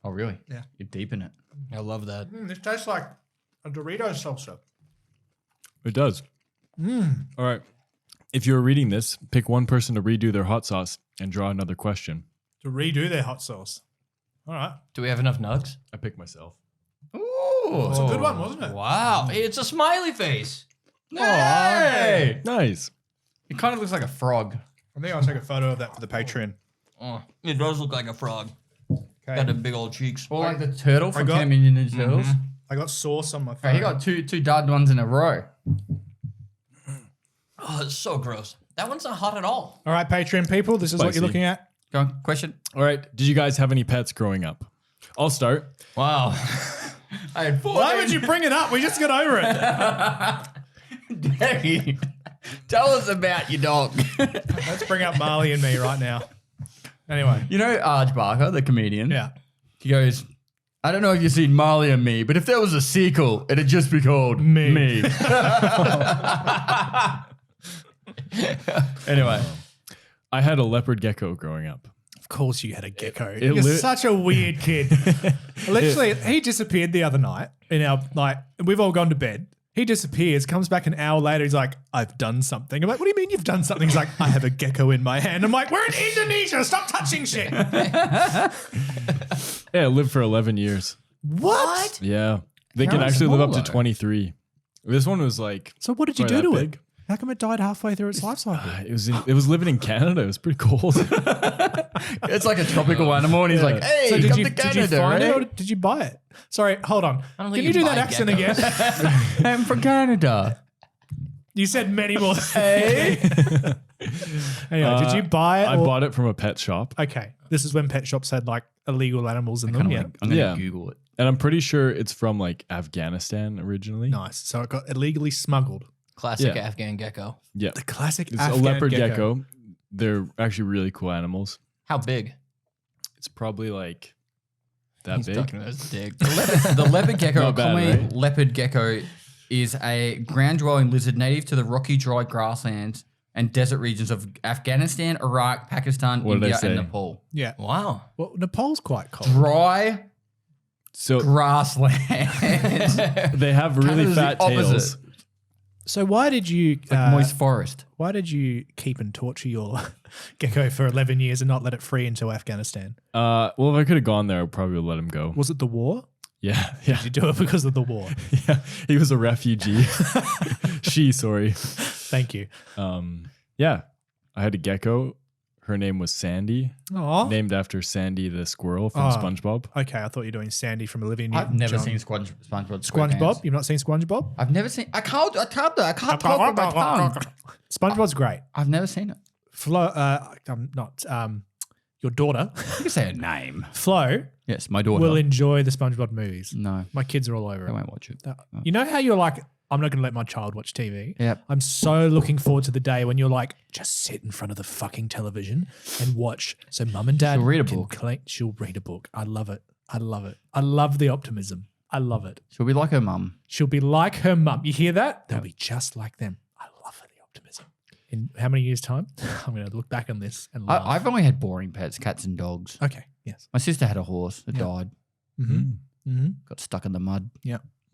Oh, really? Yeah. You're deep in it. it. I love that. This tastes like a Dorito salsa. It does. All right. If you're reading this, pick one person to redo their hot sauce and draw another question. To redo their hot sauce. All right. Do we have enough nugs? I pick myself. Ooh, It's a good one, wasn't it? Wow, it's a smiley face. Hey! Nice. It kind of looks like a frog. I think I'll take a photo of that for the Patreon. Oh, it does look like a frog. Okay. Got the big old cheeks. Or like the turtle from got- Teenage Mutant Ninja Turtles. I got sauce on my Okay, phone. he got two dud ones in a row. Oh, it's so gross. That one's not hot at all. All right, Patreon people, this is what Spicy. you're looking at. Go on, question. All right. Did you guys have any pets growing up? I'll start. Wow. I had 14. Why would you bring it up? We just got over it. Daddy, tell us about your dog. Let's bring up Marley and me right now. Anyway. You know Arj Barker, the comedian? Yeah. He goes, I don't know if you've seen Marley and Me, but if there was a sequel, it'd just be called Me. Anyway. I had a leopard gecko growing up. Of course you had a gecko. It You're li- such a weird kid. Literally, he disappeared the other night in our, like, we've all gone to bed. He disappears, comes back an hour later. He's like, I've done something. I'm like, what do you mean you've done something? He's like, I have a gecko in my hand. I'm like, we're in Indonesia. Stop touching shit. Yeah, I lived for 11 years. What? Yeah. They can How actually live up to small, though? 23. This one was like, So what did you Probably do that to big. it? How come it died halfway through its life cycle? it was living in Canada. It was pretty cold. It's like a tropical animal, and he's like, hey, So come to Canada, find it or right? did you buy it? Sorry, hold on. I don't Can think you you do buy that accent geckos. again? I'm from Canada. You said many more. Hey. Anyway, did you buy it? I or- bought it from a pet shop. Okay, this is when pet shops had like illegal animals in I'm them. gonna, Yeah, I'm gonna Yeah. Google it. And I'm pretty sure it's from like Afghanistan originally. nice. So it got illegally smuggled. Classic Yeah. Afghan gecko. Yeah. The classic It's Afghan a leopard gecko. They're actually really cool animals. How big? It's probably like that He's big. talking about his dick. The leopard gecko, Not bad, commonly right? leopard gecko, is a ground-dwelling lizard native to the rocky, dry grasslands and desert regions of Afghanistan, Iraq, Pakistan, What did I India, and say? Nepal. Yeah. Wow. Well, Nepal's quite cold. Dry So grasslands. they have really Canada's the fat tails. opposite. So why did you Moist forest. why did you keep and torture your gecko for 11 years and not let it free into Afghanistan? Well, if I could have gone there, I probably would let him go. Was it the war? Yeah, yeah, Did you do it because of the war? yeah. He was a refugee. Sorry. Thank you. Yeah, I had a gecko. Her name was Sandy, Oh. named after Sandy the squirrel from Oh. SpongeBob. Okay, I thought you were doing Sandy from Olivia I've Newton. never John. seen SpongeBob. SpongeBob. You've not seen SpongeBob? I've never seen. I can't talk with my tongue. SpongeBob's great. I've never seen it. Flo, I'm not. Your daughter, You can say a name. Flo, Yes, my daughter. will enjoy the SpongeBob movies. No, My kids are all over I it. won't watch it. You know how you're like, I'm not going to let my child watch TV. Yep. I'm so looking forward to the day when you're like, just sit in front of the fucking television and watch. So mum and dad She'll read a can book. she'll read a book. I love it. I love it. I love the optimism. I love it. She'll be like her mum. She'll be like her mum. You hear that? They'll be just like them. I love the optimism. In how many years' time? I'm going to look back on this and laugh. I've only had boring pets, cats and dogs. Okay. Yes. My sister had a horse that died, Mm-hmm. Mm-hmm. got stuck in the mud.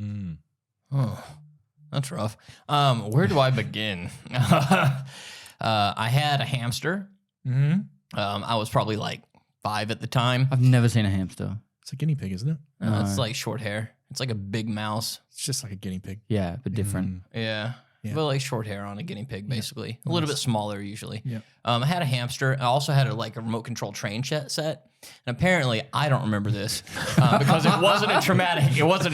Mm. Oh, that's rough. Where do I begin? I had a hamster. Mm-hmm. I was probably like 5 at the time. I've never seen a hamster. It's a guinea pig, isn't it? It's like short hair. It's like a big mouse. It's just like a guinea pig. Yeah, but different. Yeah. Well, like short hair on a guinea pig, basically. A little bit smaller usually. Yeah. I had a hamster. I also had a remote control train set. And apparently, I don't remember this because it wasn't a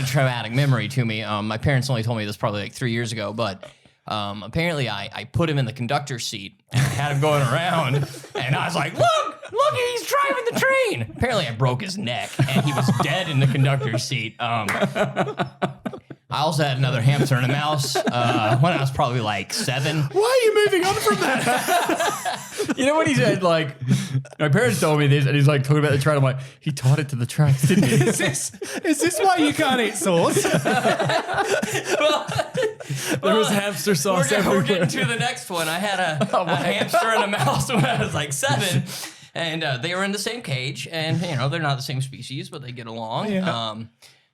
traumatic memory to me. My parents only told me this probably like 3 years ago, but apparently I put him in the conductor's seat and I had him going around, and I was like, look, he's driving the train. Apparently, I broke his neck and he was dead in the conductor's seat. I also had another hamster and a mouse when I was probably like 7. Why are you moving on from that? You know what he said? Like, my parents told me this, and he's like talking about the train. I'm like, he tied it to the tracks, didn't he? Is this why you can't eat sauce? There was hamster sauce We're everywhere. getting to the next one. I had a hamster and a mouse when I was like 7, and they were in the same cage. And they're not the same species, but they get along. Yeah.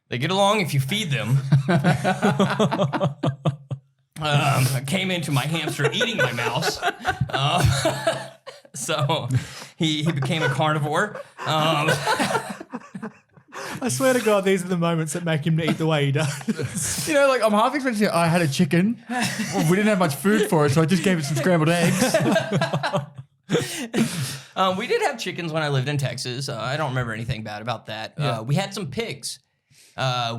They get along if you feed them. I came into my hamster eating my mouse, so he became a carnivore. I swear to God, these are the moments that make him eat the way he does. Like, I'm half expecting I had a chicken. Well, we didn't have much food for it, so I just gave it some scrambled eggs. We did have chickens when I lived in Texas. I don't remember anything bad about that. We had some pigs.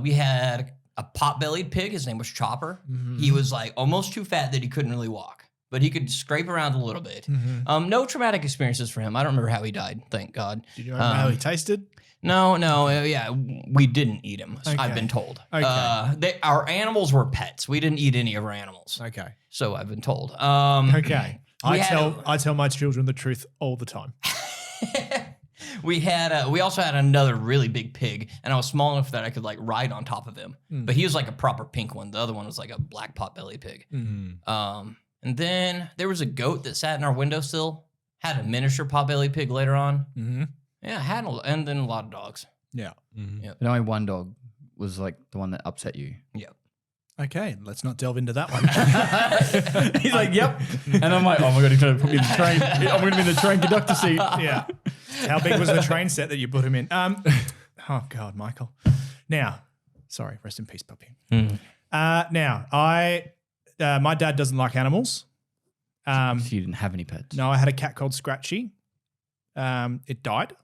We had a pot-bellied pig. His name was Chopper. Mm-hmm. He was like almost too fat that he couldn't really walk, but he could scrape around a little bit. No traumatic experiences for him. I don't remember how he died, thank God. Did you know how he tasted? No, yeah, we didn't eat him. I've Okay. been told. Okay. Our animals were pets. We didn't eat any of our animals. Okay. So I've been told. Okay. We I tell my children the truth all the time. We also had another really big pig, and I was small enough that I could ride on top of him. But he was like a proper pink one. The other one was like a black pot-bellied pig. And then there was a goat that sat in our windowsill. Had a miniature pot-bellied pig later on. Mm-hmm. Yeah, and then a lot of dogs. Yeah. But only one dog was like the one that upset you. Yep. Okay, let's not delve into that one. He's like, yep. And I'm like, oh my God, he's going to put me in the train. I'm going to be in the train conductor seat. Yeah. How big was the train set that you put him in? Oh God, Michael. Now, sorry, rest in peace, puppy. Now, my dad doesn't like animals. So you didn't have any pets? No, I had a cat called Scratchy. It died.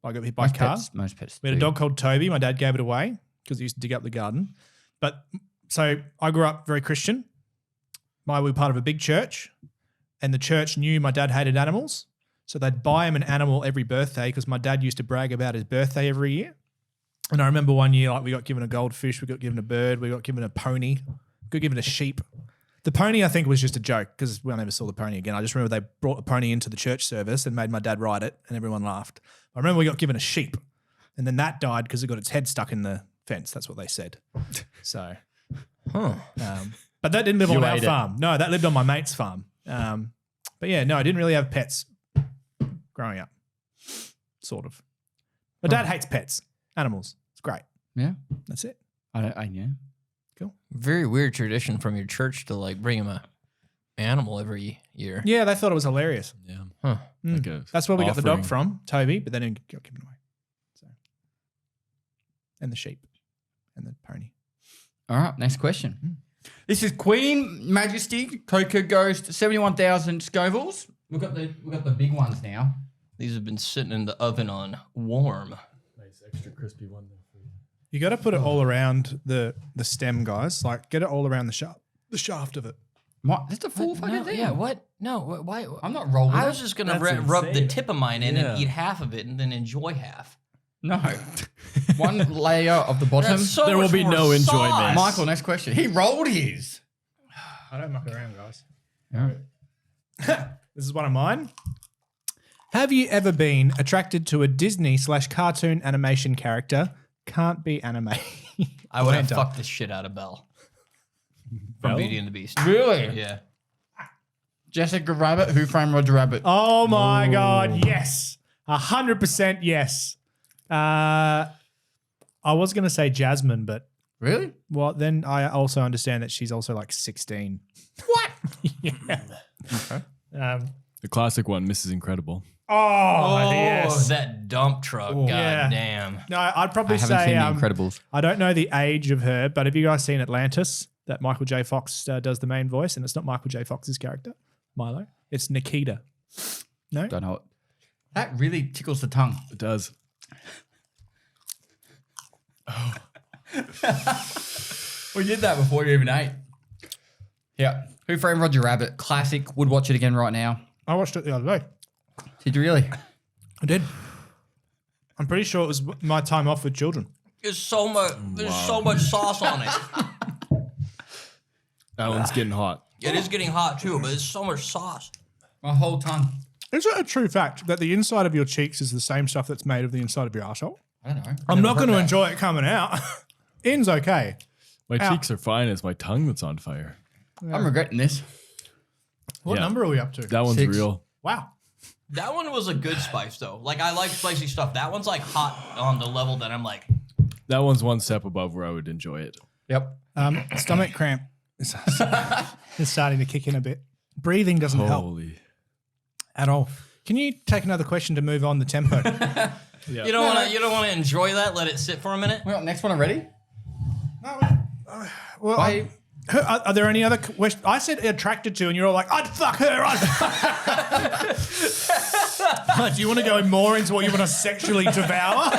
I got hit by a car. Most pets. We had a dog called Toby. My dad gave it away because he used to dig up the garden. But so I grew up very Christian. We were part of a big church, and the church knew my dad hated animals. So they'd buy him an animal every birthday because my dad used to brag about his birthday every year. And I remember one year, we got given a goldfish, we got given a bird, we got given a pony, we got given a sheep. The pony, I think, was just a joke because I never saw the pony again. I just remember they brought the pony into the church service and made my dad ride it, and everyone laughed. I remember we got given a sheep, and then that died because it got its head stuck in the fence. That's what they said. So, but that didn't live on our farm. No, that lived on my mate's farm. But yeah, no, I didn't really have pets growing up. Sort of. My dad hates pets, animals. It's great. Yeah. That's it. Yeah. Very weird tradition from your church to bring him a animal every year. Yeah, they thought it was hilarious. Yeah. Huh. Like a That's where we got the dog offering. from, Toby, but then it got given away. So, and the sheep and the pony. All right, next question. This is Queen Majesty Coca Ghost 71,000 Scovilles. We've got the big ones now. These have been sitting in the oven on warm. Nice extra crispy one there for you. You got to put it all around the stem, guys. Get it all around the shaft of it. What? That's a full fucking No, thing. yeah, what? No, why? I'm not rolling. I was just going to That's rub the insane. tip of mine in Yeah. and eat half of it and then enjoy half. No. One layer of the bottom. That's so There will much be more no enjoyment. sauce. Michael, next question. He rolled his. I don't muck around, guys. Yeah. This is one of mine. Have you ever been attracted to a Disney/cartoon animation character? Can't be anime. I would have Atlanta. fucked the shit out of Belle from Belle? Beauty and the Beast. Really? Yeah. Jessica Rabbit, Who Framed Roger Rabbit. Oh my God, yes. 100% yes. I was going to say Jasmine, but Really? well, then I also understand that she's also 16. What? Yeah. Okay. The classic one, Mrs. Incredible. Oh, yes. that dump truck. God Yeah. damn. No, I'd probably I haven't say seen The Incredibles. I don't know the age of her, but have you guys seen Atlantis, that Michael J. Fox does the main voice, and it's not Michael J. Fox's character, Milo. It's Nikita. No? Don't know it. That really tickles the tongue. It does. We did that before you even ate. Yeah. Who Framed Roger Rabbit? Classic. Would watch it again right now. I watched it the other day. Did you really? I did. I'm pretty sure it was my time off with children. There's so much sauce on it. That one's getting hot. It is getting hot too, but there's so much sauce. My whole tongue. Is it a true fact that the inside of your cheeks is the same stuff that's made of the inside of your asshole? I don't know. I'm not going to enjoy it coming out. In's okay. My Ow. cheeks are fine. It's my tongue that's on fire. I'm regretting this. What Yeah. number are we up to? That one's 6. real. Wow. That one was a good spice though. Like I like spicy stuff. That one's like hot on the level that I'm like, That one's one step above where I would enjoy it. Yep. Stomach cramp is starting to kick in a bit. Breathing doesn't help Holy. at all. Can you take another question to move on the tempo? you don't want to enjoy that. Let it sit for a minute. Well, next one already? Well, Why? are there any other questions? I said attracted to, and you're all like, I'd fuck her. Do you want to go more into what you want to sexually devour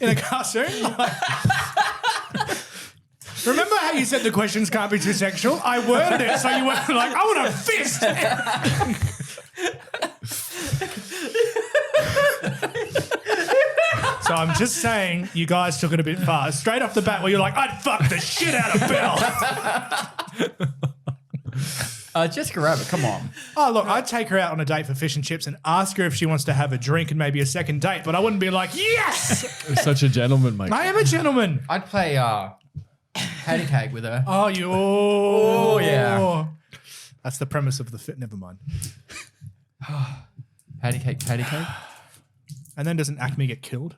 in a cartoon? Remember how you said the questions can't be too sexual? I worded it so you weren't like, I want a fist. So I'm just saying, you guys took it a bit far. Straight off the bat, where you're like, I'd fuck the shit out of Belle. Jessica Rabbit, come on. Oh, look, I'd take her out on a date for fish and chips and ask her if she wants to have a drink and maybe a second date, but I wouldn't be like, yes, You're such a gentleman, Mike. I am a gentleman. I'd play patty cake with her. Oh, oh, yeah. That's the premise of the fit. Never mind. Patty cake, patty cake. And then doesn't Acme get killed?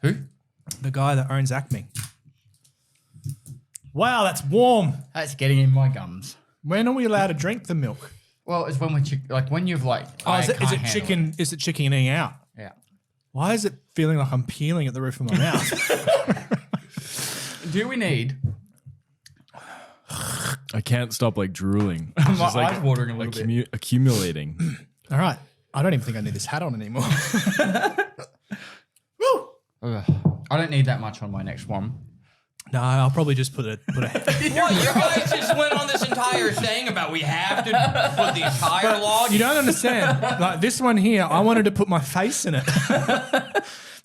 Who? The guy that owns Acme. Wow, that's warm. That's getting in my gums. When are we allowed to drink the milk? Well, it's when we're when you've like. Oh, I is it can't handle chicken? Is it chickening out? it. Yeah. Why is it feeling like I'm peeling at the roof of my mouth? Do we need? I can't stop like drooling. It's My just, like, eyes watering a little bit. accumulating. All right. I don't even think I need this hat on anymore. Woo! Ugh. I don't need that much on my next one. No, I'll probably just put a What? Your guys just went on this entire thing about we have to put the entire log. You don't understand. Like this one here, I wanted to put my face in it.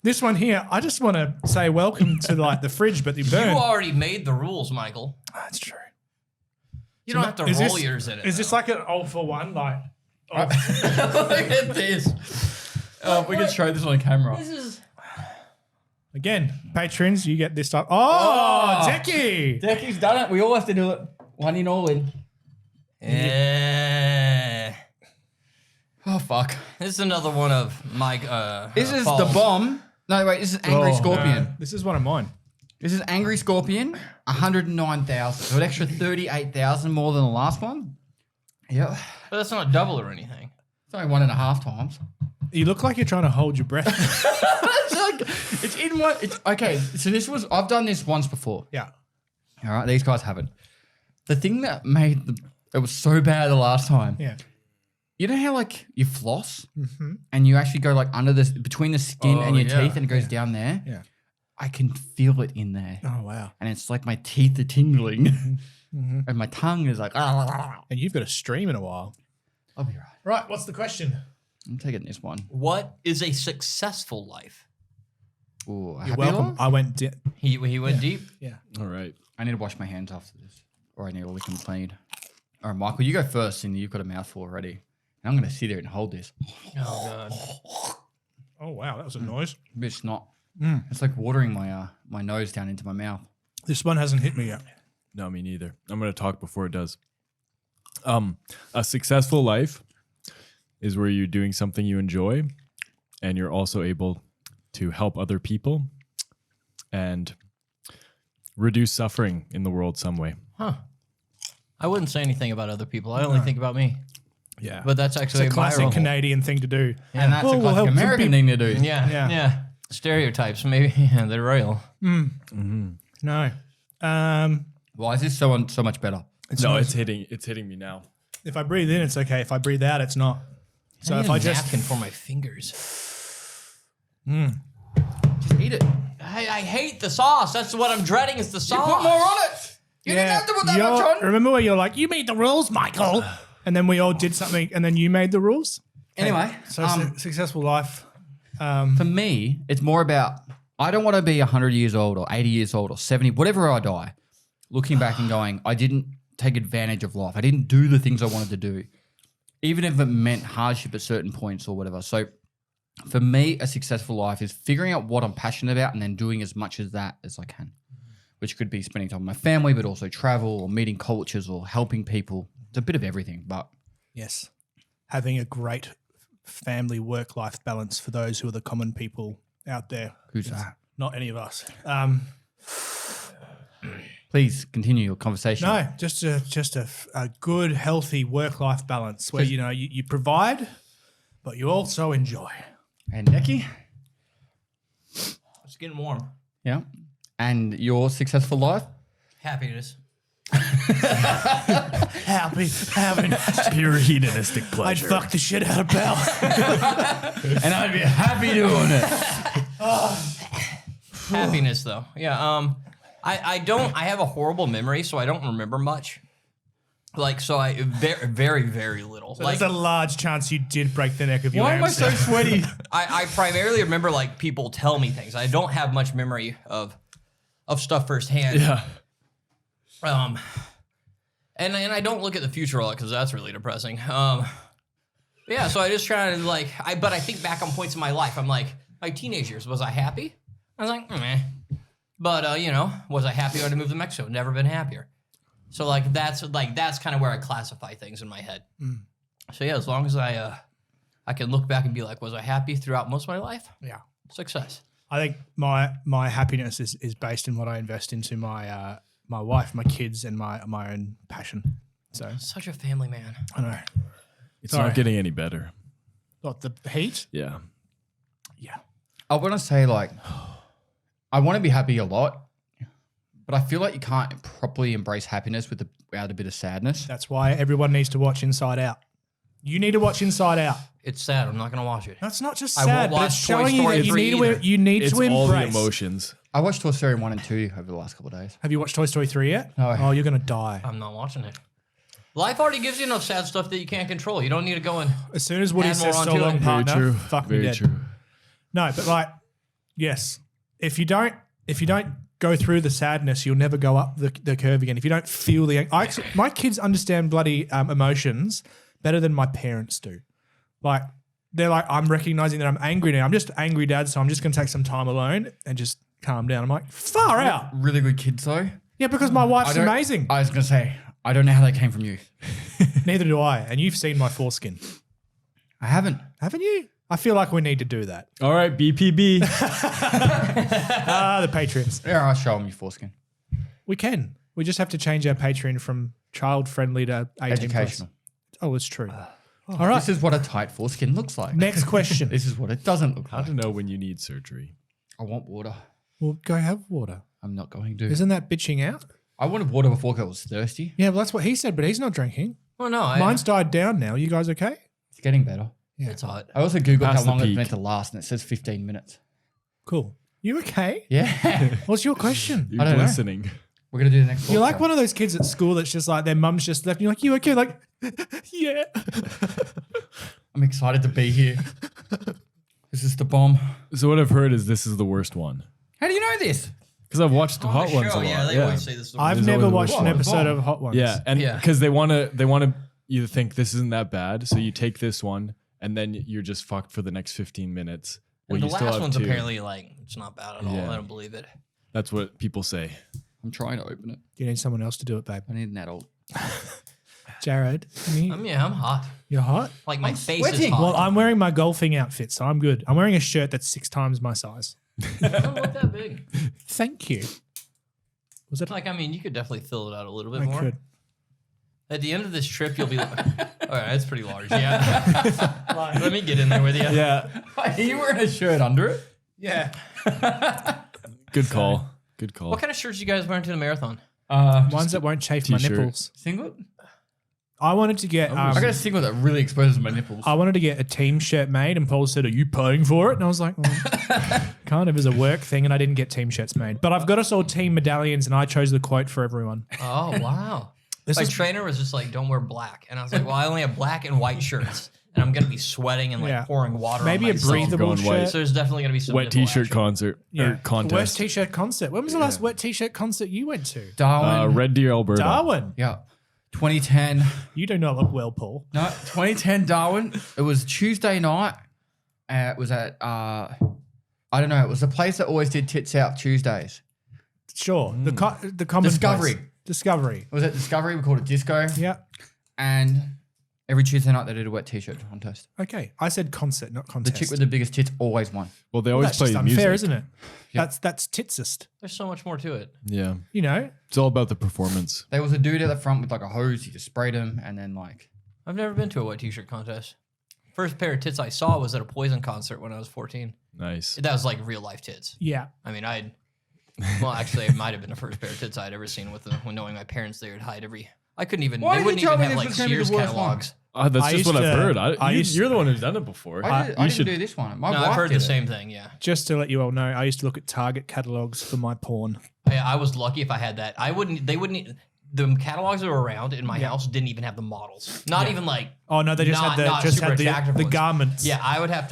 This one here, I just want to say welcome to like the fridge, but the burn. You already made the rules, Michael. That's true. You don't have to Is roll this- yours in it. Is this like an all for one? Like, Look at this. We can show this on camera. This is again, patrons, you get this stuff. Oh, Decky. Decky's done it. We all have to do it. One in, all in. Oh fuck. This is another one of my. This is Paul's. the bomb. No, wait. This is Angry Scorpion. This is one of mine. This is Angry Scorpion. 109,000. So an extra 38,000 more than the last one. Yep. But that's not a double or anything. It's only 1.5 times. You look like you're trying to hold your breath. It's in one. It's okay. So this was. I've done this once before. Yeah. All right. These guys haven't. The thing that made it was so bad the last time. Yeah. You know how like you floss and you actually go like under this between the skin and your yeah. teeth and it goes down there. Yeah. I can feel it in there, Oh, wow. and it's like my teeth are tingling, and my tongue is like. I'll And you've got a stream in a while. be right. Right. What's the question? I'm taking this one. What is a successful life? Ooh, You're happy welcome. life? I went. He went deep. Yeah. All right. I need to wash my hands after this, or I need to lick them clean. All right, Michael, you go first, and you've got a mouthful already. And I'm gonna sit there and hold this. Oh god. Oh, wow. That was a noise. Bit snot. It's like watering my my nose down into my mouth. This one hasn't hit me yet. No, me neither. I'm going to talk before it does. A successful life is where you're doing something you enjoy and you're also able to help other people and reduce suffering in the world some way. Huh. I wouldn't say anything about other people. I only think about me. Yeah. But that's it's actually a my classic role. Canadian thing to do. And that's Well, a we'll classic help some American people. thing to do. Yeah, Yeah. yeah. Stereotypes, maybe they're real. No. Why is this so much better? It's hitting me now. If I breathe in, it's okay. If I breathe out, it's not. So if I just napkin for my fingers. Just eat it. I hate the sauce. That's what I'm dreading is the sauce. Put more on it. You didn't have to put that much on. Remember where you're like, you made the rules, Michael, and then we all did something, and then you made the rules. Anyway, So successful life. for me, it's more about I don't want to be 100 years old or 80 years old or 70, whatever I die, looking back and going, I didn't take advantage of life. I didn't do the things I wanted to do, even if it meant hardship at certain points or whatever. So for me, a successful life is figuring out what I'm passionate about and then doing as much as that as I can, which could be spending time with my family, but also travel or meeting cultures or helping people. It's a bit of everything, but Yes. Having a great family work-life balance for those who are the common people out there. who's that? Not any of us. Please continue your conversation. No, just a good, healthy work-life balance where, you provide, but you also enjoy. And Neki? It's getting warm. Yeah. And your successful life? Happiness. Happy, having, Pure hedonistic I'd pleasure. fuck the shit out of Belle. And I'd be happy doing it. Happiness though. Yeah. I have a horrible memory, so I don't remember much. Like, so I very, very, very little. There's a large chance you did break the neck of your Why am I so hamster. sweaty? I primarily remember like people tell me things. I don't have much memory of stuff firsthand. Yeah. And I don't look at the future a lot because that's really depressing. Yeah, so I just try to like, but I think back on points in my life. I'm like, my teenage years, was I happy? I was like, meh. But was I happy when I moved to Mexico? Never been happier. So that's kind of where I classify things in my head. So yeah, as long as I can look back and be like, was I happy throughout most of my life? Yeah. Success. I think my happiness is based in what I invest into my my wife, my kids, and my own passion. So Such a family man. I know. It's Sorry. not getting any better. What, the heat? Yeah. Yeah. I want to say I want to be happy a lot, but I feel like you can't properly embrace happiness without a bit of sadness. That's why everyone needs to watch Inside Out. You need to watch Inside Out. It's sad. I'm not going to watch it. That's not just I won't sad, but it's watch Toy showing you Story that you 3 need either. you need It's to embrace. all the emotions. I watched Toy Story 1 and 2 over the last couple of days. Have you watched Toy Story 3 yet? No. Oh, you're gonna die. I'm not watching it. Life already gives you enough sad stuff that you can't control. You don't need to go and As soon as Woody Add more says so onto it. long, Very partner, Very true. fuck me Very dead. true. No, but yes, if you don't go through the sadness, you'll never go up the curve again. If you don't feel my kids understand bloody emotions better than my parents do. Like they're like, I'm recognizing that I'm angry now. I'm just angry, Dad, so I'm just gonna take some time alone and just calm down. I'm like, far out. Really good kids though. Yeah, because my wife's don't- amazing. I was going to say, I don't know how that came from you. Neither do I. And you've seen my foreskin, I haven't. haven't you? I feel like we need to do that. All right, BPB. The Patreons. Yeah, I'll show them your foreskin. We can. We just have to change our Patreon from child friendly to 18 Educational. plus. Oh, it's true. All right. This is what a tight foreskin looks like. Next question. This is what it doesn't look How like. to know when you need surgery. I want water. Well, go have water. I'm not going to. Isn't that bitching out? I wanted water before I was thirsty. Yeah, well, that's what he said, but he's not drinking. well, no, Mine's died down now. You guys okay? It's getting better. it's hot. I also Googled Past how the long it's peak. meant to last, and it says 15 minutes. Cool. You okay? Yeah. What's your question? You're I don't know. listening. We're going to do the next You're like podcast. one of those kids at school that's just like their mum's just left. And you're like, you okay? Like, yeah. I'm excited to be here. This is the bomb. So what I've heard is this is the worst one. How do you know this? Because I've watched the Hot Ones a lot. Yeah, they always say this. I've There's never always watched one. an episode Bomb. of Hot Ones. Yeah, and Yeah. because they want to you to think this isn't that bad, so you take this one and then you're just fucked for the next 15 minutes. And the you still last have one's two. apparently it's not bad at all. Yeah. I don't believe it. That's what people say. I'm trying to open it. You need someone else to do it, babe. I need an adult. Jared, I'm hot. you're hot. Like my face is sweating. hot. Well, I'm wearing my golfing outfit, so I'm good. I'm wearing a shirt that's 6 times my size. I don't look that big. Thank you. Was it? Like, I mean, you could definitely fill it out a little bit I more. could. At the end of this trip, you'll be like, all right, that's pretty large. Yeah. Let me get in there with you. Yeah, Are you wearing a shirt under it? Yeah. good call. Good call. What kind of shirts you guys wearing to the marathon? Ones that won't chafe my t-shirt. nipples. Singlet? I wanted to get. I got a singlet that really exposes my nipples. I wanted to get a team shirt made, and Paul said, "Are you paying for it?" And I was like, well, "Kind of as a work thing," and I didn't get team shirts made. But I've got us all team medallions, and I chose the quote for everyone. Oh, wow. My trainer was just like, don't wear black. And I was like, well, I only have black and white shirts. And I'm going to be sweating and like Yeah. pouring water Maybe on a myself. breathable Going white. shirt. So there's definitely going to be some Wet nipple t-shirt action. concert or contest. Worst t-shirt concert. When was the last wet t-shirt concert you went to? Darwin. Red Deer, Alberta. Darwin. Yeah. 2010. You do not look well, Paul. No, 2010 Darwin. It was Tuesday night. It was at, I don't know. It was the place that always did Tits Out Tuesdays. Sure. The common Discovery. place. Discovery. It was at Discovery. We called it Disco. Yeah. And every Tuesday night they did a wet t-shirt contest. Okay. I said concert, not The contest. chick with the biggest tits always won. Well, they always That's play just music. unfair, isn't it? Yeah. That's titsist. There's so much more to it. Yeah. You know? It's all about the performance. There was a dude at the front with like a hose. He just sprayed him and then like. I've never been to a wet t-shirt contest. First pair of tits I saw was at a Poison concert when I was 14. Nice. That was like real life tits. Yeah. I mean, well, actually, it might have been the first pair of tits I'd ever seen when knowing my parents, they would hide I couldn't even, Why they did wouldn't you tell even me have this like was gonna be the Sears worst one? catalogs. That's I just what used I've to- heard. I used- You're the one who's done it before. I you didn't do this one. My No, wife I've heard did the it. same thing, yeah. Just to let you all know, I used to look at Target catalogs for my porn. I was lucky if I had that. The catalogs that were around in my house didn't even have the models. Not even like, Oh no, they just Not- had not just super had attractive the ones. garments. yeah, I would have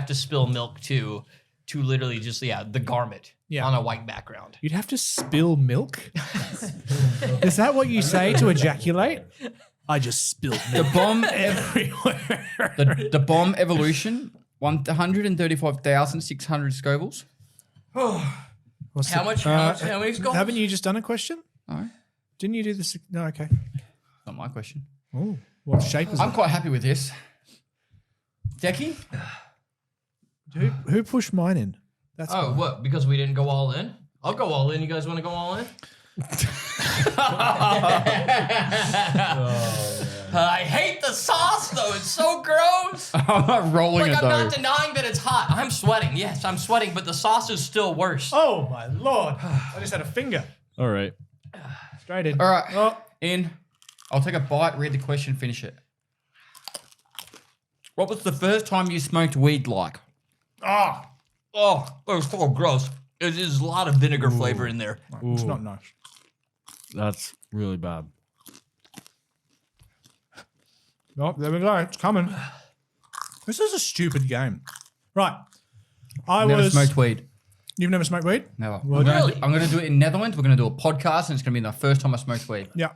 to spill milk to literally just, the garment Yeah. on a white background. You'd have to spill milk. Is that what you say to ejaculate? I just spilled The milk bomb, everywhere. the bomb evolution, 135,600 Scovilles. What's How the- many skulls? Haven't you just done a question? No, Didn't you do this? No, okay. not my question. Oh, what shape is I'm it? quite happy with this. Decky? Who pushed mine in? That's Oh, what? Because we didn't go all in? I'll go all in. You guys want to go all in? I hate the sauce though. It's so gross. I'm not rolling Like it I'm though. not denying that it's hot. I'm sweating. Yes, I'm sweating, but the sauce is still worse. Oh my lord! I just had a finger All right. straight in. All right. Oh, In. I'll take a bite, read the question, finish it. What was the first time you smoked weed like? Oh, it was so gross. There's a lot of vinegar flavor in there. it's not nice. That's really bad. Oh, there we go. It's coming. This is a stupid game. Right. Never smoked weed. You've never smoked weed? Never. Well, Really? I'm going to do it in Netherlands. We're going to do a podcast, and it's going to be the first time I smoked weed. Yeah.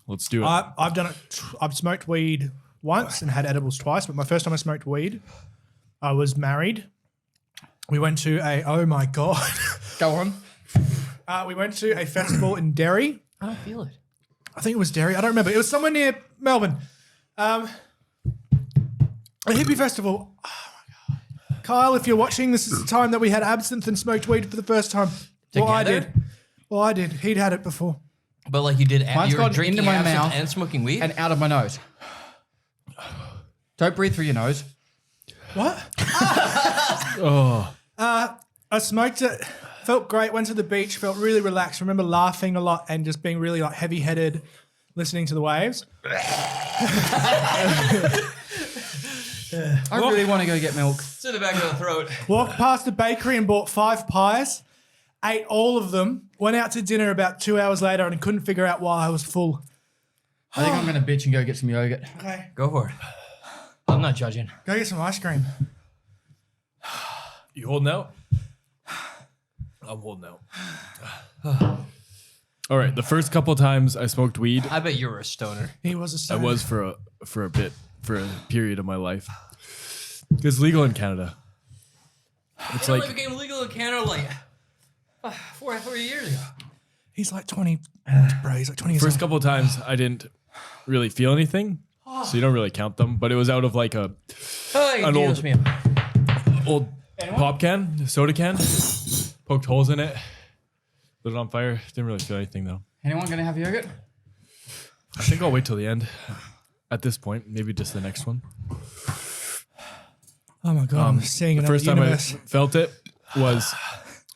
Let's do it. I've done it. I've smoked weed once and had edibles twice, but my first time I smoked weed, I was married. We went to oh my God. Go on. We went to a festival in Derry. I don't feel it. I think it was Derry. I don't remember. It was somewhere near Melbourne. A hippie festival. Oh my God. Kyle, if you're watching, this is the time that we had absinthe and smoked weed for the first time. Well, I Together? did. Well, I did. He'd had it before. But like you did, Mine's you were gone drinking into my absinthe mouth and smoking weed. And out of my nose. Don't breathe through your nose. What? oh, I smoked it. Felt great. Went to the beach. Felt really relaxed. Remember laughing a lot and just being really like heavy-headed, listening to the waves. I really want to go get milk. It's in the back of the throat. Walked past the bakery and bought 5 pies. Ate all of them. Went out to dinner about 2 hours later and couldn't figure out why I was full. I think I'm going to bitch and go get some yogurt. Okay. Go for it. I'm not judging. Go get some ice cream. you holding out? I'm holding out. All right. The first couple times I smoked weed, I bet you were a stoner. He was a I stoner. was for a period of my life. It's legal in Canada. It's It only like became legal in Canada like 4 years ago. He's like 20, bro. He's like 20 years first old. couple of times I didn't really feel anything, so you don't really count them. But it was out of like a Oh, An Dios old- mío. old pop can, soda can, poked holes in it, lit it on fire. Didn't really feel anything though. Anyone going to have yogurt? I think I'll wait till the end. At this point, maybe just the next one. Oh my God. I'm seeing The another first time universe. I felt it was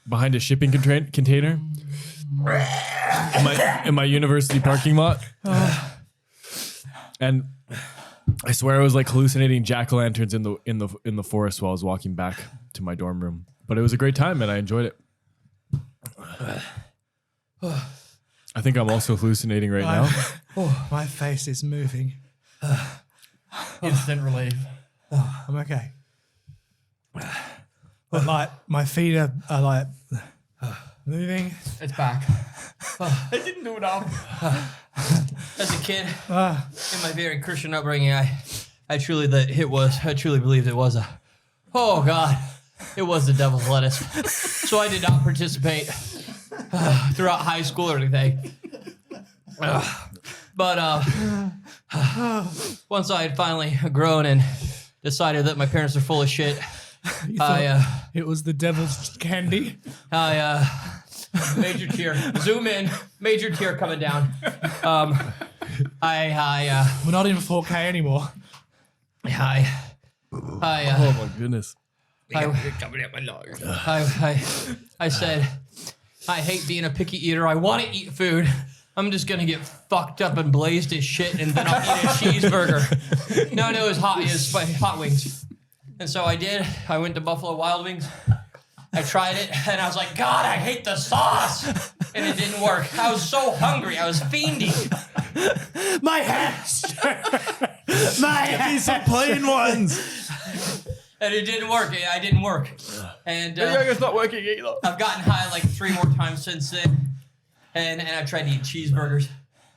behind a shipping container. in my university parking lot. And I swear I was like hallucinating jack-o'-lanterns in the forest while I was walking back to my dorm room. But it was a great time and I enjoyed it. I think I'm also hallucinating right now. My face is moving. Instant relief. I'm okay. But like my feet are like moving. It's back. I didn't do enough. As a kid, in my very Christian upbringing, I truly believed it was oh God, it was the devil's lettuce. So I did not participate throughout high school or anything. But once I had finally grown and decided that my parents are full of shit, It was the devil's candy. major tear. Zoom in. Major tear coming down. We're not in 4K anymore. I Oh my goodness. coming at my nose. I said, I hate being a picky eater. I want to eat food. I'm just gonna get fucked up and blazed as shit, and then I'll eat a cheeseburger. No, it was hot wings. And so I did. I went to Buffalo Wild Wings. I tried it, and I was like, God, I hate the sauce. And it didn't work. I was so hungry. I was fiending. My hands. My hands. Some plain ones. And it didn't work. I didn't work. And It's not working either. I've gotten high like 3 more times since then. And I tried to eat cheeseburgers.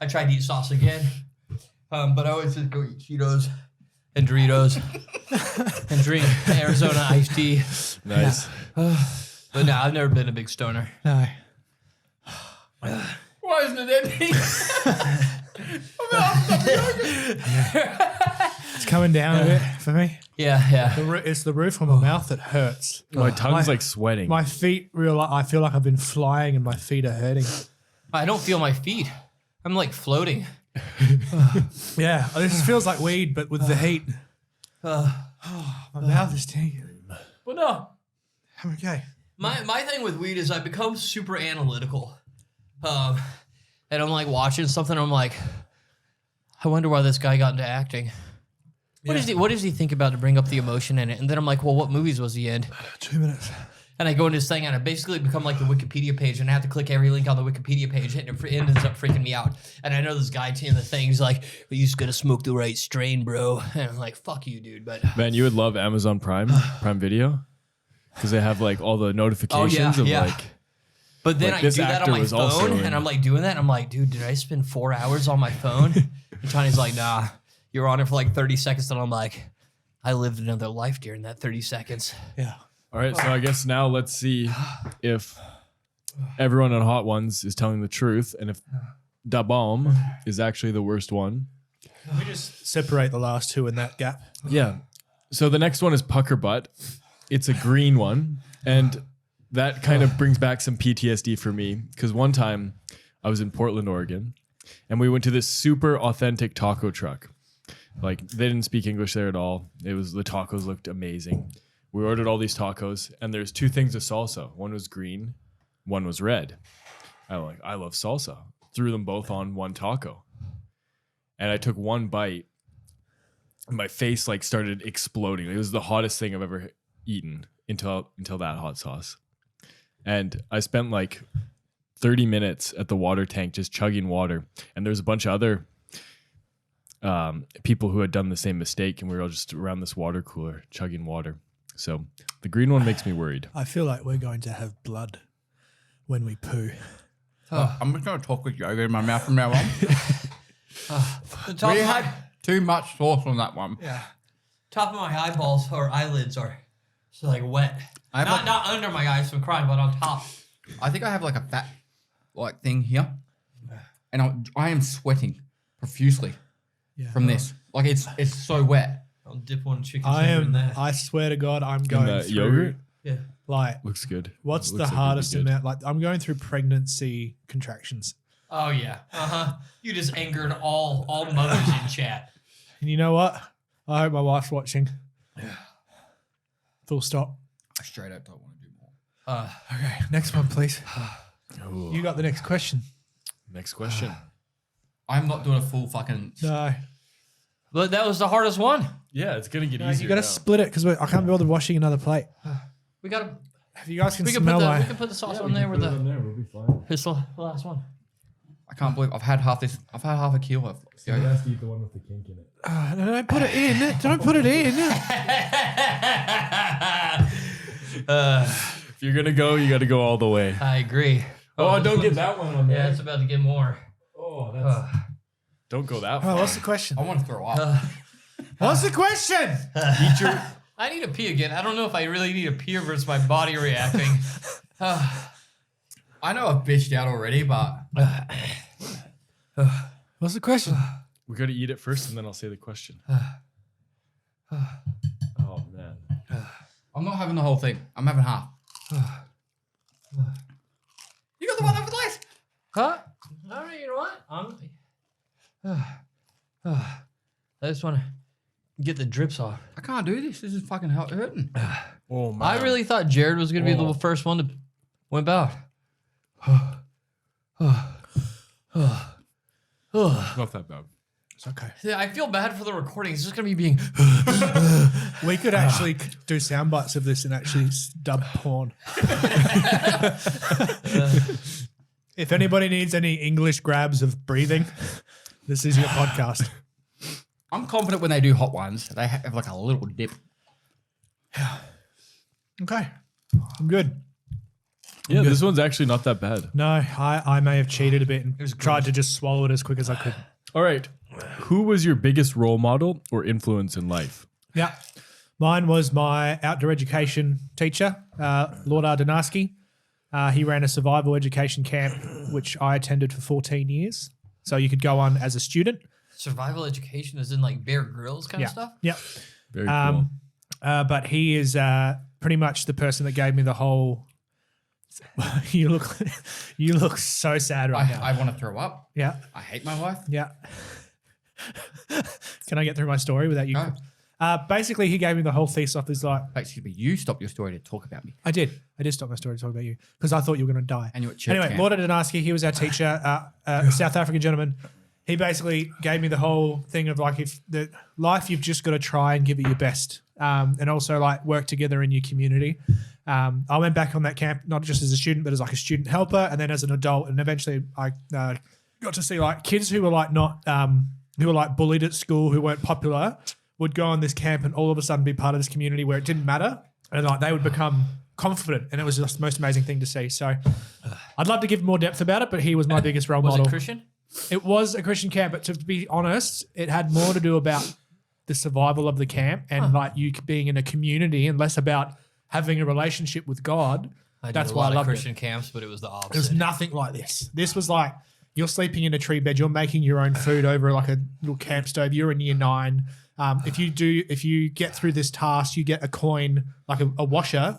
I tried to eat sauce again. But I always just go eat Cheetos and Doritos and drink Arizona iced tea. Nice. But no, I've never been a big stoner. No. Why isn't it ending? It's coming down a bit for me. Yeah. It's the roof of my mouth that hurts. My tongue's My- like sweating. My feet I feel like I've been flying and my feet are hurting. I don't feel my feet. I'm like floating. Yeah, this feels like weed, but with the heat. My mouth is tingling. But no. I'm okay. My thing with weed is I become super analytical. And I'm like watching something, I'm like, I wonder why this guy got into acting. What does he think about to bring up the emotion in it? And then I'm like, well, what movies was he in? 2 minutes. And I go into this thing and I basically become like the Wikipedia page and I have to click every link on the Wikipedia page and it ends up freaking me out. And I know this guy in the thing, he's like, well, you just gotta smoke the right strain, bro. And I'm like, fuck you, dude. But Man, you would love Amazon Prime Video. Because they have like all the notifications of yeah. like. But then Like, I this do that on actor my was also phone in- and I'm like doing that. And I'm like, dude, did I spend 4 hours on my phone? And Tony's like, nah, you're on it for like 30 seconds. And I'm like, I lived another life during that 30 seconds. Yeah. All right, so I guess now let's see if everyone on Hot Ones is telling the truth and if Da Bomb is actually the worst one. We just separate the last two in that gap. Yeah. So the next one is Pucker Butt. It's a green one. And that kind of brings back some PTSD for me. Because one time I was in Portland, Oregon, and we went to this super authentic taco truck. Like they didn't speak English there at all. The tacos looked amazing. We ordered all these tacos, and there's 2 things of salsa. One was green, one was red. I love salsa. Threw them both on one taco. And I took one bite, and my face like started exploding. It was the hottest thing I've ever eaten until that hot sauce. And I spent like 30 minutes at the water tank just chugging water. And there's a bunch of other people who had done the same mistake, and we were all just around this water cooler chugging water. So the green one makes me worried. I feel like we're going to have blood when we poo. I'm just going to talk with yoga in my mouth from now on. The We had too much sauce on that one. Yeah. top of my eyeballs or eyelids are so like wet. I have Not not under my eyes from crying, but on top. I think I have like a fat like thing here, and I am sweating profusely Yeah. from this. Like it's so wet. I'll dip one chicken I finger in am. that. I swear to God, I'm And going that through. yogurt Yeah. Like, looks good. what's It the looks like it'd be hardest good. amount? Like, I'm going through pregnancy contractions. Oh yeah. You just angered all mothers in chat. And you know what? I hope my wife's watching. Full stop. I straight up don't want to do more. Okay, next one, please. You got the next question. Next question. I'm not doing a full fucking. No. But that was the hardest one. Yeah, it's gonna get easier. You got to now. split it because I can't be bothered washing another plate. We got. If you guys can We can smell put the. my... We can put the sauce on there with the. We'll be fine. It's the last one. I can't believe I've had half this. I've had half a kilo of You yogurt. have to eat the one with the kink in it. No, don't put it in. Don't put it in. If you're gonna go, you got to go all the way. I agree. Oh, this don't get one's- that one on Yeah, there. it's about to get more. Oh, that's. Don't go that Oh, far. what's the question? I want to throw up. What's the question? Eat your. I need a pee again. I don't know if I really need a pee or versus my body reacting. I know I've bitched out already, but What's the question? We got to eat it first, and then I'll say the question. Oh man. I'm not having the whole thing. I'm having half. You got the one over the list. Huh? All right, you know what? I just want to get the drips off. I can't do this. This is fucking hurting. Oh man. I really thought Jared was going to be the first one to wimp out. Not that bad. It's okay. Yeah, I feel bad for the recording. It's just going to be being. We could actually do sound bites of this and actually dub porn. If anybody needs any English grabs of breathing, this is your podcast. I'm confident when they do hot ones, they have like a little dip. Okay. I'm good. Yeah, this one's actually not that bad. No, I may have cheated a bit and tried to just swallow it as quick as I could. All right. Who was your biggest role model or influence in life? Yeah. Mine was my outdoor education teacher, Lord Ardenarski. He ran a survival education camp, which I attended for 14 years. So you could go on as a student. Survival education is in like Bear Grylls kind of stuff. Yeah. Very cool. But he is pretty much the person that gave me the whole. you look so sad right now. I want to throw up. Yeah. I hate my wife. Yeah. Can I get through my story without you? Go. Basically, he gave me the whole thesis of this like. Excuse me, you stop your story to talk about me. I did stop my story to talk about you because I thought you were going to die. And you were at church Anyway, camp. Lord Adenarski, he was our teacher, a South African gentleman. He basically gave me the whole thing of like, if the life, you've just got to try and give it your best, and also like work together in your community. I went back on that camp not just as a student, but as like a student helper, and then as an adult, and eventually I got to see like kids who were like not who were like bullied at school, who weren't popular, would go on this camp and all of a sudden be part of this community where it didn't matter, and like they would become confident, and it was just the most amazing thing to see. So I'd love to give more depth about it, but he was my biggest role Was model. it Christian? It was a Christian camp, but to be honest, it had more to do about the survival of the camp and like you being in a community and less about having a relationship with God. I That's did a why I lot of loved Christian it. camps, but it was the opposite. It was nothing like this. This was like you're sleeping in a tree bed, you're making your own food over like a little camp stove. You're in year 9. If you get through this task, you get a coin, like a washer,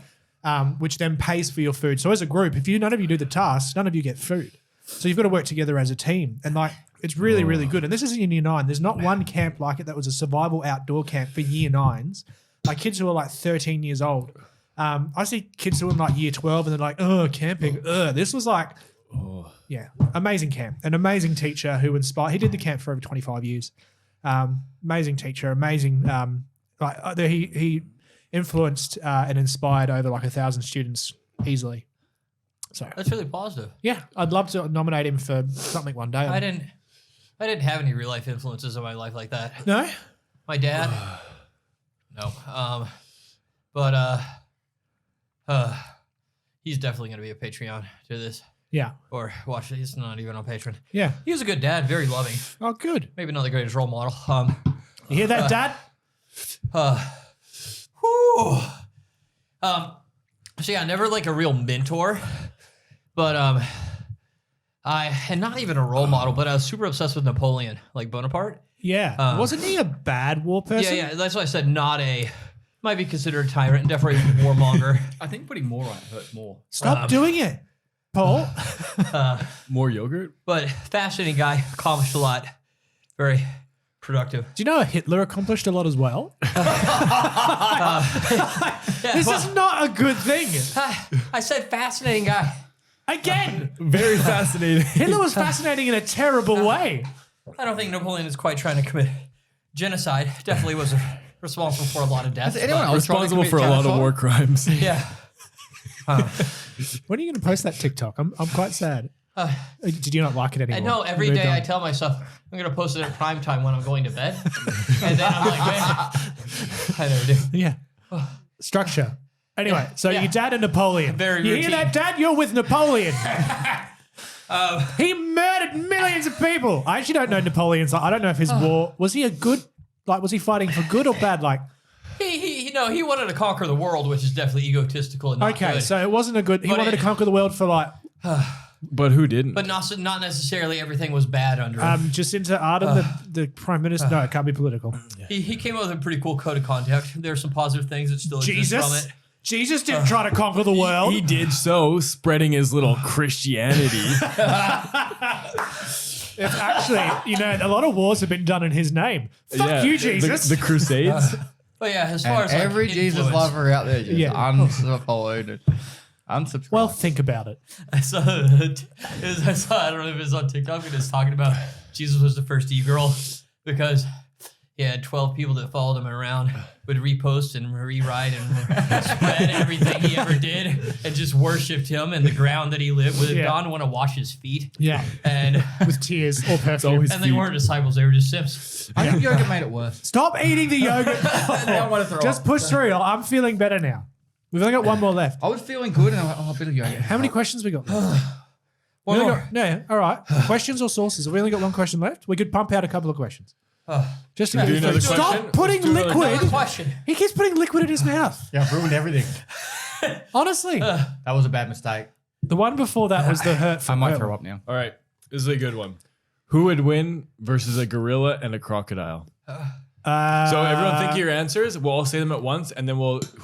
which then pays for your food. So as a group, if none of you do the task, none of you get food. So you've got to work together as a team. And like, it's really, really good. And this is in year 9. There's not one camp like it that was a survival outdoor camp for year 9s. Like kids who are like 13 years old. I see kids who are in like year 12 and they're like, oh, camping. This was like, yeah, amazing camp. An amazing teacher who inspired. He did the camp for over 25 years. Amazing teacher, amazing. He influenced and inspired over like 1,000 students easily. So That's really positive. yeah, I'd love to nominate him for something one day. I didn't have any real life influences in my life like that. No? My dad, no. But he's definitely gonna be a Patreon to this Yeah. or watch it. He's not even on Patreon. Yeah. He was a good dad, very loving. Oh, good. Maybe not the greatest role model. You hear that, Dad? So yeah, never like a real mentor, but and not even a role model, but I was super obsessed with Napoleon, like Bonaparte. Yeah. Wasn't he a bad war person? Yeah, that's why I said might be considered a tyrant and definitely a warmonger. I think putting more on it hurts more. Stop doing it, Paul. More yogurt? But fascinating guy, accomplished a lot, very productive. Do you know Hitler accomplished a lot as well? Yeah, This is not a good thing. I said fascinating guy. Again, Very fascinating. Hitler was fascinating in a terrible way. I don't think Napoleon is quite trying to commit genocide. Definitely was responsible for a lot of deaths. Has anyone but- else tried to Responsible commit for a lot of genocide? war crimes. Yeah. When are you going to post that TikTok? I'm quite sad. Did you not like it anymore? I know every Moved day on. I tell myself I'm going to post it at prime time when I'm going to bed. And then I'm like, man, I never do. Yeah. Structure. Anyway, so Yeah. your dad and Napoleon. Very you routine. hear that, Dad? You're with Napoleon. He murdered millions of people. I actually don't know Napoleon's. I don't know if his war was he a good. Like, was he fighting for good or bad? Like, He wanted to conquer the world, which is definitely egotistical and not okay, good. so it wasn't a good. He But wanted it- to conquer the world for like But who didn't? But not necessarily everything was bad under him. Jacinta Ardern, the prime minister. No, it can't be political. He came up with a pretty cool code of conduct. There are some positive things that still exist from Jesus. it. Jesus didn't try to conquer the world. he did so, spreading his little Christianity. It's actually, a lot of wars have been done in his name. Fuck you, Jesus. The Crusades. But yeah, as far And as like, every Jesus influence- lover out there just Yeah. unfollowed, unsubscribed. well, think about it. I saw, I don't know if it's on TikTok, but it's talking about Jesus was the first e-girl because he had 12 people that followed him around, would repost and rewrite and spread everything he ever did and just worshipped him and the ground that he lived with. Yeah. Gone to want to wash his feet. Yeah. And With tears or perfume. always- and they weren't disciples, they were just simps. I think yogurt made it worse. Stop eating the yogurt. I want to throw Just up. push through. I'm feeling better now. We've only got one more left. I was feeling good, and I'm like, oh, a bit of yogurt. How many questions we got left? One We only more. got- no, all right. Questions or sources? Have we only got one question left? We could pump out a couple of questions. Just to Do give another Stop question? putting Let's do another liquid. Another question. He keeps putting liquid in his mouth. Yeah, I've ruined everything. Honestly. That was a bad mistake. The one before that was the hurtful. I might throw up now. All right, this is a good one. Who would win versus a gorilla and a crocodile? So everyone think your answers. We'll all say them at once, and then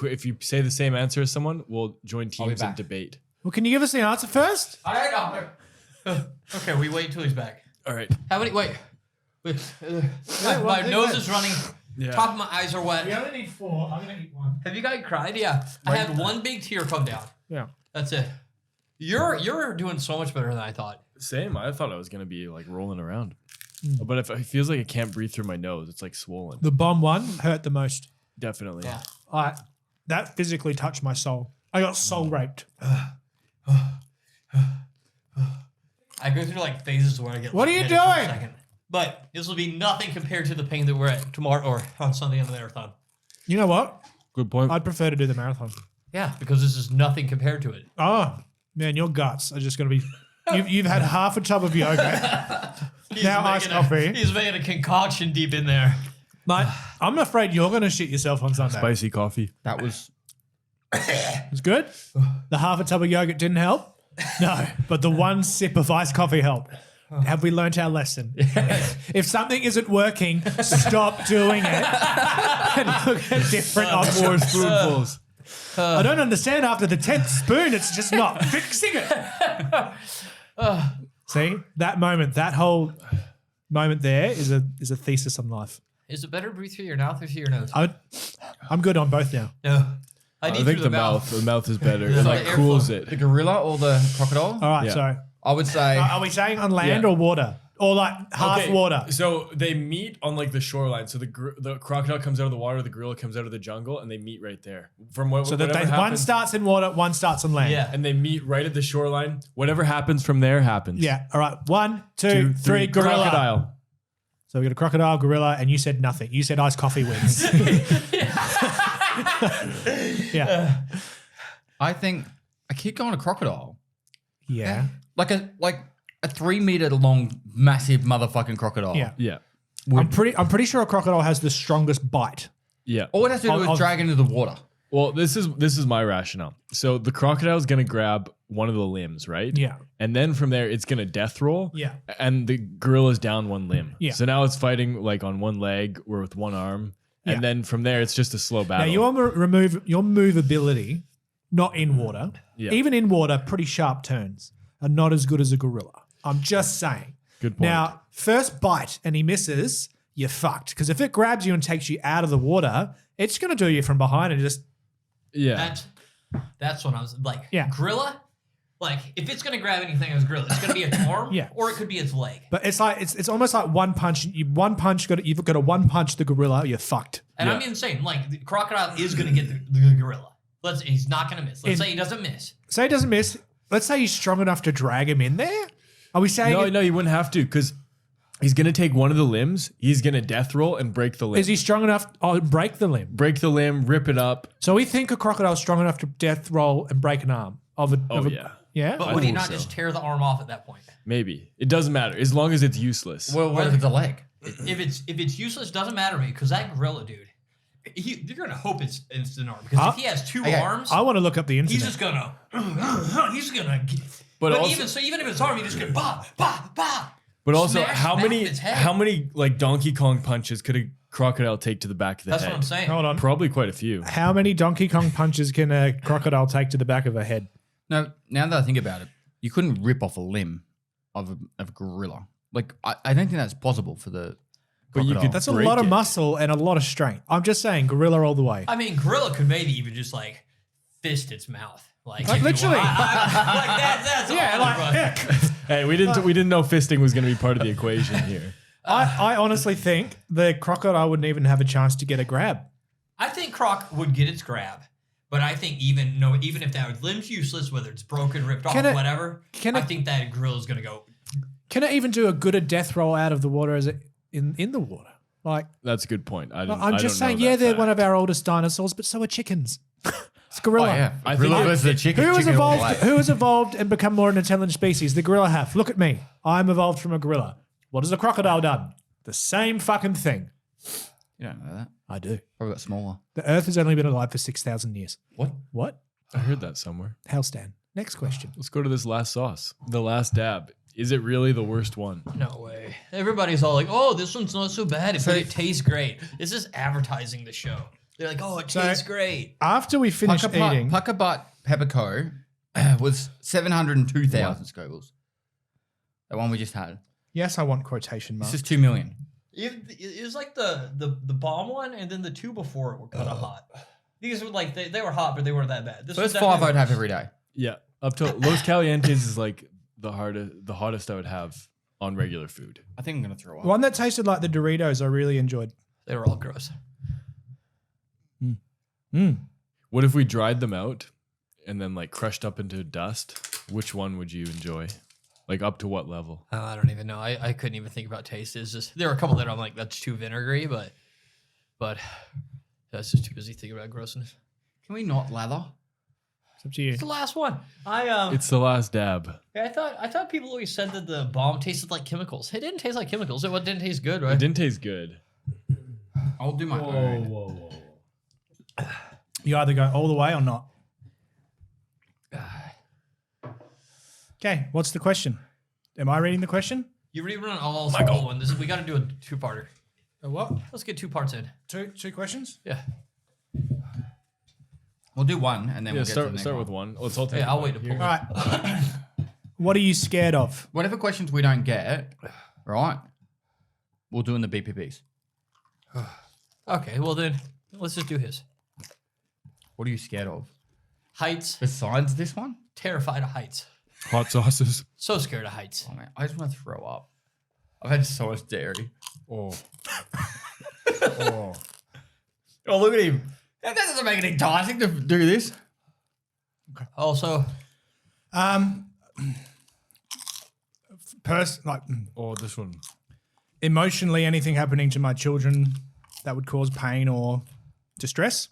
if you say the same answer as someone, we'll join teams and back. debate. Well, can you give us the answer first? I don't know. Okay, we wait until he's back. All right. How many? Wait. My nose is running. Yeah. Top of my eyes are wet. only need 4. I'm going to eat 1. Have you guys cried? Yeah. I had one big tear come down. Yeah. That's it. You're doing so much better than I thought. Same. I thought I was gonna be like rolling around, but if it feels like I can't breathe through my nose, it's like swollen. The bomb one hurt the most. Definitely. Yeah. That physically touched my soul. I got soul raped. I go through like phases where I get. What are you lightheaded for a doing? second. But this will be nothing compared to the pain that we're at tomorrow or on Sunday on the marathon. You know what? Good point. I'd prefer to do the marathon. Yeah, because this is nothing compared to it. Oh, man, your guts are just going to be. You've had half a tub of yogurt. He's Now iced making coffee. He's making a concoction deep in there. Mate, I'm afraid you're going to shit yourself on Sunday. Spicy coffee. That was It's good. The half a tub of yogurt didn't help. No, but the one sip of iced coffee helped. Have we learnt our lesson? If something isn't working, stop doing it and look at different options. More spoonfuls. I don't understand. After the 10th spoon, it's just not fixing it. See that moment, that whole moment there is a thesis on life. Is it better to breathe through your mouth or through your nose? I'm good on both now. No. I need think through the mouth. The mouth is better. It Yeah. like Like cools airflow. it. the gorilla or the crocodile. All right, Yeah. so I would say are we saying on land Yeah. or water or like half Okay, water? So they meet on like the shoreline. So the crocodile comes out of the water, the gorilla comes out of the jungle, and they meet right there. From what So that whatever one happens, starts in water, one starts on land. Yeah. and they meet right at the shoreline. Whatever happens from there happens. Yeah. All right. 1, 2, 3. Gorilla. Crocodile. So we got a crocodile, gorilla, and you said nothing. You said iced coffee wins. Yeah. I think I keep going to crocodile. Yeah. Like a 3 meter long, massive motherfucking crocodile. Yeah. Yeah. I'm pretty sure a crocodile has the strongest bite. Yeah. All it has to do Of- is drag into the water. Well, this is my rationale. So the crocodile is gonna grab one of the limbs, right? Yeah. And then from there, it's gonna death roll. Yeah. And the gorilla's down one limb. Yeah. So now it's fighting like on one leg or with one arm. Yeah. And then from there, it's just a slow Now battle. you want to remove your movability, not in water. Yeah. Even in water, pretty sharp turns are not as good as a gorilla. I'm just saying. Good point. Now, first bite and he misses, you're fucked. Because if it grabs you and takes you out of the water, it's going to do you from behind and just yeah. That's what I was like. Yeah. Gorilla, Like, if it's gonna grab anything as a gorilla, it's gonna be its arm, Yeah. or it could be its leg. But it's like it's almost like one punch. You've got to one punch the gorilla. You're fucked. And I'm insane. Like, the crocodile is gonna get the gorilla. He's not gonna miss. Let's say he doesn't miss. Say he doesn't miss. Let's say he's strong enough to drag him in there. Are we saying? No, you wouldn't have to because he's gonna take one of the limbs. He's gonna death roll and break the limb. Is he strong enough? Oh, break the limb. break the limb, rip it up? So we think a crocodile is strong enough to death roll and break an arm of a. Oh of a, yeah, yeah. But would he think not so. just tear the arm off at that point? maybe it doesn't matter as long as it's useless. Well, what if it's a leg? If it's useless, doesn't matter to me because that gorilla dude, you're gonna hope it's an arm because if he has two arms, I want to look up the internet. he's just gonna But But also- even if it's arm, he just gonna bah bah bah. But also, Smash how back many of its head. how many like Donkey Kong punches could a crocodile take to the back of the That's head? what I'm saying. Hold on. Probably quite a few. How many Donkey Kong punches can a crocodile take to the back of a head? No, now that I think about it, you couldn't rip off a limb of a gorilla. Like, I don't think that's possible for the But you crocodile. could- That's a Break lot of it. muscle and a lot of strength. I'm just saying, gorilla all the way. I mean, gorilla could maybe even just like fist its mouth, like Like, if you literally. want. Like that's yeah, all, like bro. yeah. Hey, we didn't know fisting was going to be part of the equation here. I honestly think the crocodile wouldn't even have a chance to get a grab. I think Croc would get its grab, but I think even if that limb's useless, whether it's broken, ripped off, Can it- whatever, can I it- think that gorilla's gonna go. Can it even do a good a death roll out of the water as it in the water? Like That's a good point. I'm just saying, yeah, they're one of our oldest dinosaurs, but so are chickens. It's a gorilla. Oh, yeah. I Gorilla think- versus the chicken. Who has chicken all the evolved? way. Who has evolved and become more an intelligent species? The gorilla have. Look at me. I'm evolved from a gorilla. What has the crocodile done? The same fucking thing. You don't know that. I do. Probably got smaller. The Earth has only been alive for 6,000 years. What? What? I heard that somewhere. Hell, Stan. Next question. Let's go to this last sauce. The last dab. Is it really the worst one? No way. Everybody's all like, "Oh, this one's not so bad. It tastes great." This is advertising the show. They're like, "Oh, it tastes great." After we finish eating, Pucker Butt Pepperco was 702,000 Scovilles. The one we just had. yes, I want quotation marks. This is 2 million. It was like the bomb one, and then the two before it were kind of hot. These were like they were hot, but they weren't that bad. This So was that's 5 definitely I'd have every day. Yeah. Up to Los Calientes is like the hottest I would have on regular food. I think I'm going to throw up. One that tasted like the Doritos I really enjoyed. They were all gross. What if we dried them out and then like crushed up into dust? Which one would you enjoy? Like up to what level? I don't even know. I couldn't even think about taste. It's just there were a couple that I'm like that's too vinegary, but that's just too busy thinking about grossness. Can we not lather? It's up to you. It's the last one. It's the last dab. I thought people always said that the bomb tasted like chemicals. It didn't taste like chemicals. It didn't taste good, right? It didn't taste good. I'll do my own. You either go all the way or not. Okay, what's the question? Am I reading the question? You rerun all simple one. We got to do a two-parter. A what? Let's get 2 parts in. Two questions? Yeah. We'll do one and then Yeah, we'll get to the start next start one. with one. Let's all take. Yeah, I'll one wait to here. pull. All right. What are you scared of? Whatever questions we don't get, right, we'll do in the BPPs. Okay, well then, let's just do his. What are you scared of? Heights. Besides this one? Terrified of heights. Hot sauces. So scared of heights. Oh, man, I just want to throw up. I've had so much dairy. Oh. Oh, look at him. That doesn't make it enticing to do this. Also, Oh, this one. Emotionally, anything happening to my children that would cause pain or distress.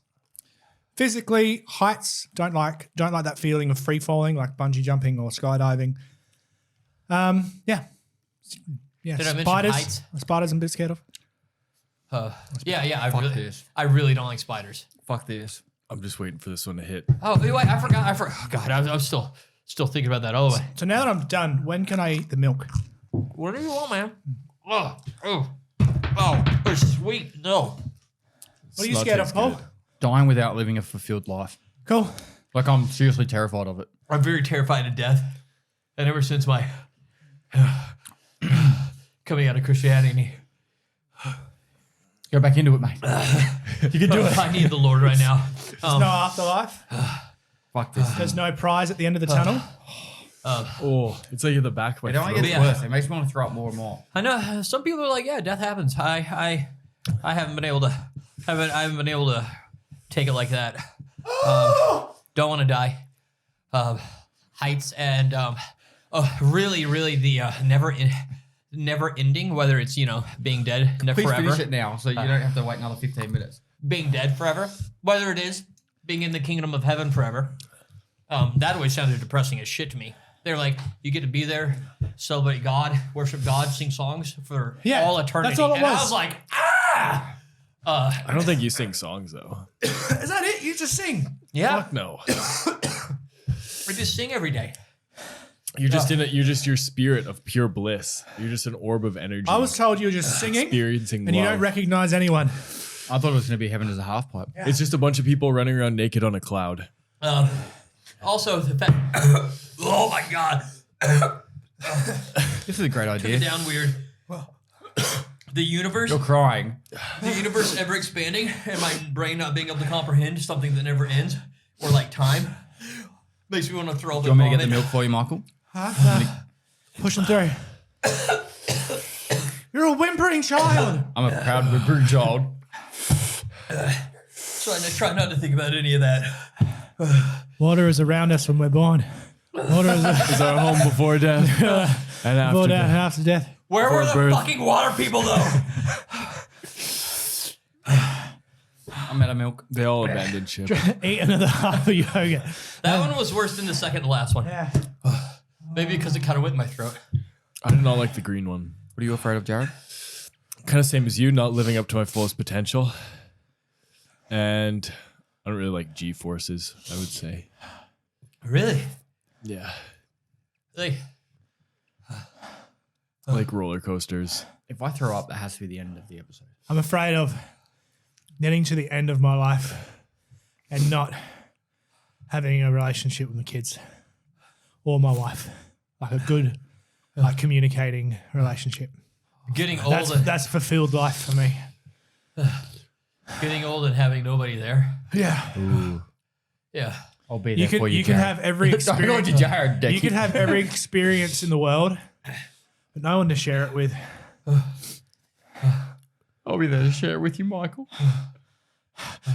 Physically, heights, don't like that feeling of free falling, like bungee jumping or skydiving. Yeah. Did I mention spiders. heights? Spiders I'm a bit scared of. yeah, Fuck this. I really don't like spiders. Fuck this. I'm just waiting for this one to hit. Oh, wait, I forgot. Oh, God, I'm still thinking about that all the way. So now that I'm done, when can I eat the milk? Whatever you want, man. Oh, it's sweet. No. What are you Not scared of, taste Paul? good. Dying without living a fulfilled life. Cool. Like, I'm seriously terrified of it. I'm very terrified of death. And ever since my coming out of Christianity, Go back into it, mate. you can do it. I need the Lord right now. There's no afterlife. Fuck this. There's no prize at the end of the tunnel. Oh, it's like in the back of my It only throat. gets worse. It makes me want to throw up more and more. I know some people are like, yeah, death happens. I haven't been able to I haven't been able to take it like that. Don't want to die. Heights and really the never ending. Whether it's being dead Please forever, finish it now, so you don't have to wait another 15 minutes. being dead forever. Whether it is being in the kingdom of heaven forever. That always sounded depressing as shit to me. They're like, you get to be there, celebrate God, worship God, sing songs for all eternity. that's all it and I was. was like, ah! I don't think you sing songs though. Is that it? You just sing. Yeah, Fuck no. we just sing every day. You're just you're just your spirit of pure bliss. You're just an orb of energy. I was told you were just singing, experiencing and you love. don't recognize anyone. I thought it was going to be heaven as a half pipe. It's just a bunch of people running around naked on a cloud. Also, the fact, oh my God, This is a great idea. down weird. The universe, You're crying. the universe ever expanding, and my brain not being able to comprehend something that never ends, or like time, makes me want to throw up. Do you want me to get the milk for you, Michael? Push them through. You're a whimpering child. I'm a proud whimpering child. Try not to think about any of that. Water is around us when we're born. Water is Is our home before death and after before death and death. after death. Where were the birth. fucking water people though? I'm out of milk. They all abandoned ship. Eat another half of yogurt. That one was worse than the second to last one. Yeah. Maybe because it kind of went in my throat. I did not like the green one. What are you afraid of, Jared? Kind of same as you, not living up to my fullest potential. And I don't really like G forces, I would say. Really? Yeah. Like, I like roller coasters. If I throw up, that has to be the end of the episode. I'm afraid of getting to the end of my life and not having a relationship with my kids or my wife. Like a good, communicating relationship. getting old, That's fulfilled life for me. getting old and having nobody there. Yeah. Yeah. I'll be there You can for you, you can Jared. have every Don't go experience. to Jared, You can have every experience in the world, but no one to share it with. I'll be there to share it with you, Michael.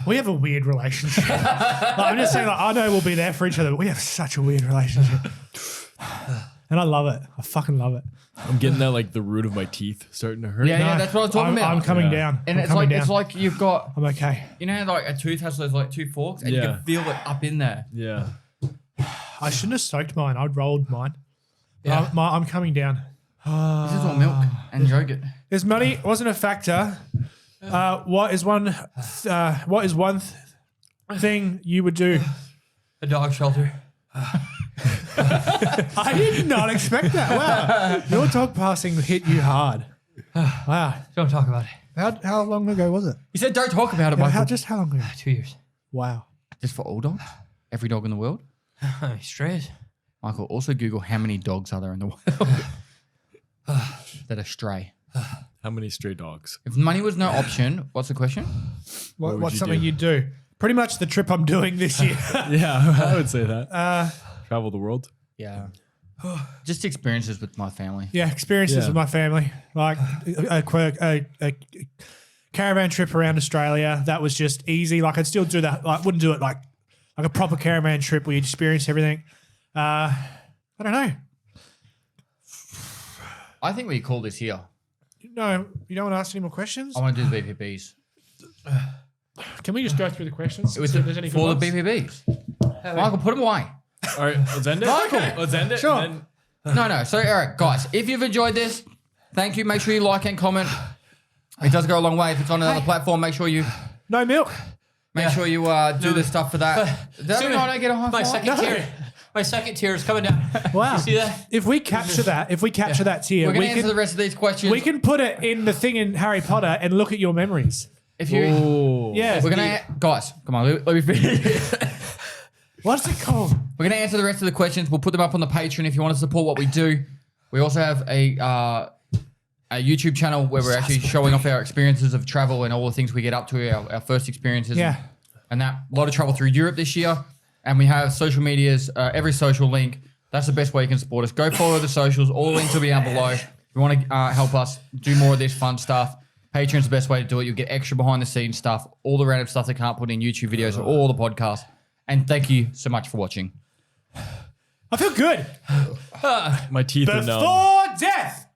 We have a weird relationship. Like, I'm just saying, I know we'll be there for each other, but we have such a weird relationship. And I love it. I fucking love it. I'm getting that like the root of my teeth starting to hurt. Yeah, that's what I was talking about. I'm coming Yeah. down. And I'm it's coming like down. it's like you've got, I'm okay. you know, like a tooth has those like two forks, and you Yeah. can feel it up in there. Yeah. I shouldn't have soaked mine. I'd rolled mine. Yeah. I'm coming down. This is all milk and yogurt. Is money wasn't a factor? What is one thing you would do? A dog shelter. I did not expect that. Wow, your dog passing hit you hard. Wow. Don't talk about it. How long ago was it? He said, "Don't talk about it, Michael." How long ago? 2 years. Wow. Just for all dogs, every dog in the world. Strays. Michael, also Google how many dogs are there in the world that are stray. How many stray dogs? If money was no option, what's the question? would What's you something do? you'd do? Pretty much the trip I'm doing this year. Yeah, I would say that. Travel the world. Yeah. Just experiences with my family. Yeah, experiences Yeah. with my family, like a caravan trip around Australia. That was just easy. Like I'd still do that. Like wouldn't do it like a proper caravan trip where you experience everything. I don't know. I think we call this here. No, you don't want to ask any more questions? I want to do the BPBs. Can we just go through the questions? It was See if there's any good for the ones? BPBs. Michael, put them away. All right, let's end it. Michael! Let's end it. Sure. and then- No. So, all right, guys, if you've enjoyed this, thank you. Make sure you like and comment. It does go a long way. If it's on another platform, make sure you No milk. do the stuff for that. Does Soon- everyone not get a high My five? second tier. My second tier is coming down. Wow. You see that? If we capture that tier, We're going we to answer the can rest of these questions. we can put it in the thing in Harry Potter and look at your memories. If you, Oh. Yeah. we're going to, guys, come on, let me finish. What's it called? We're going to answer the rest of the questions. We'll put them up on the Patreon if you want to support what we do. We also have a YouTube channel where we're actually showing off our experiences of travel and all the things we get up to, our first experiences. Yeah. And that, a lot of travel through Europe this year. And we have social medias, every social link That's the best way you can support us. Go follow the socials. All the links will be down below. If you want to help us do more of this fun stuff, Patreon's the best way to do it. You'll get extra behind the scenes stuff, all the random stuff they can't put in YouTube videos or all the podcasts. And thank you so much for watching. I feel good. My teeth are numb. Before death.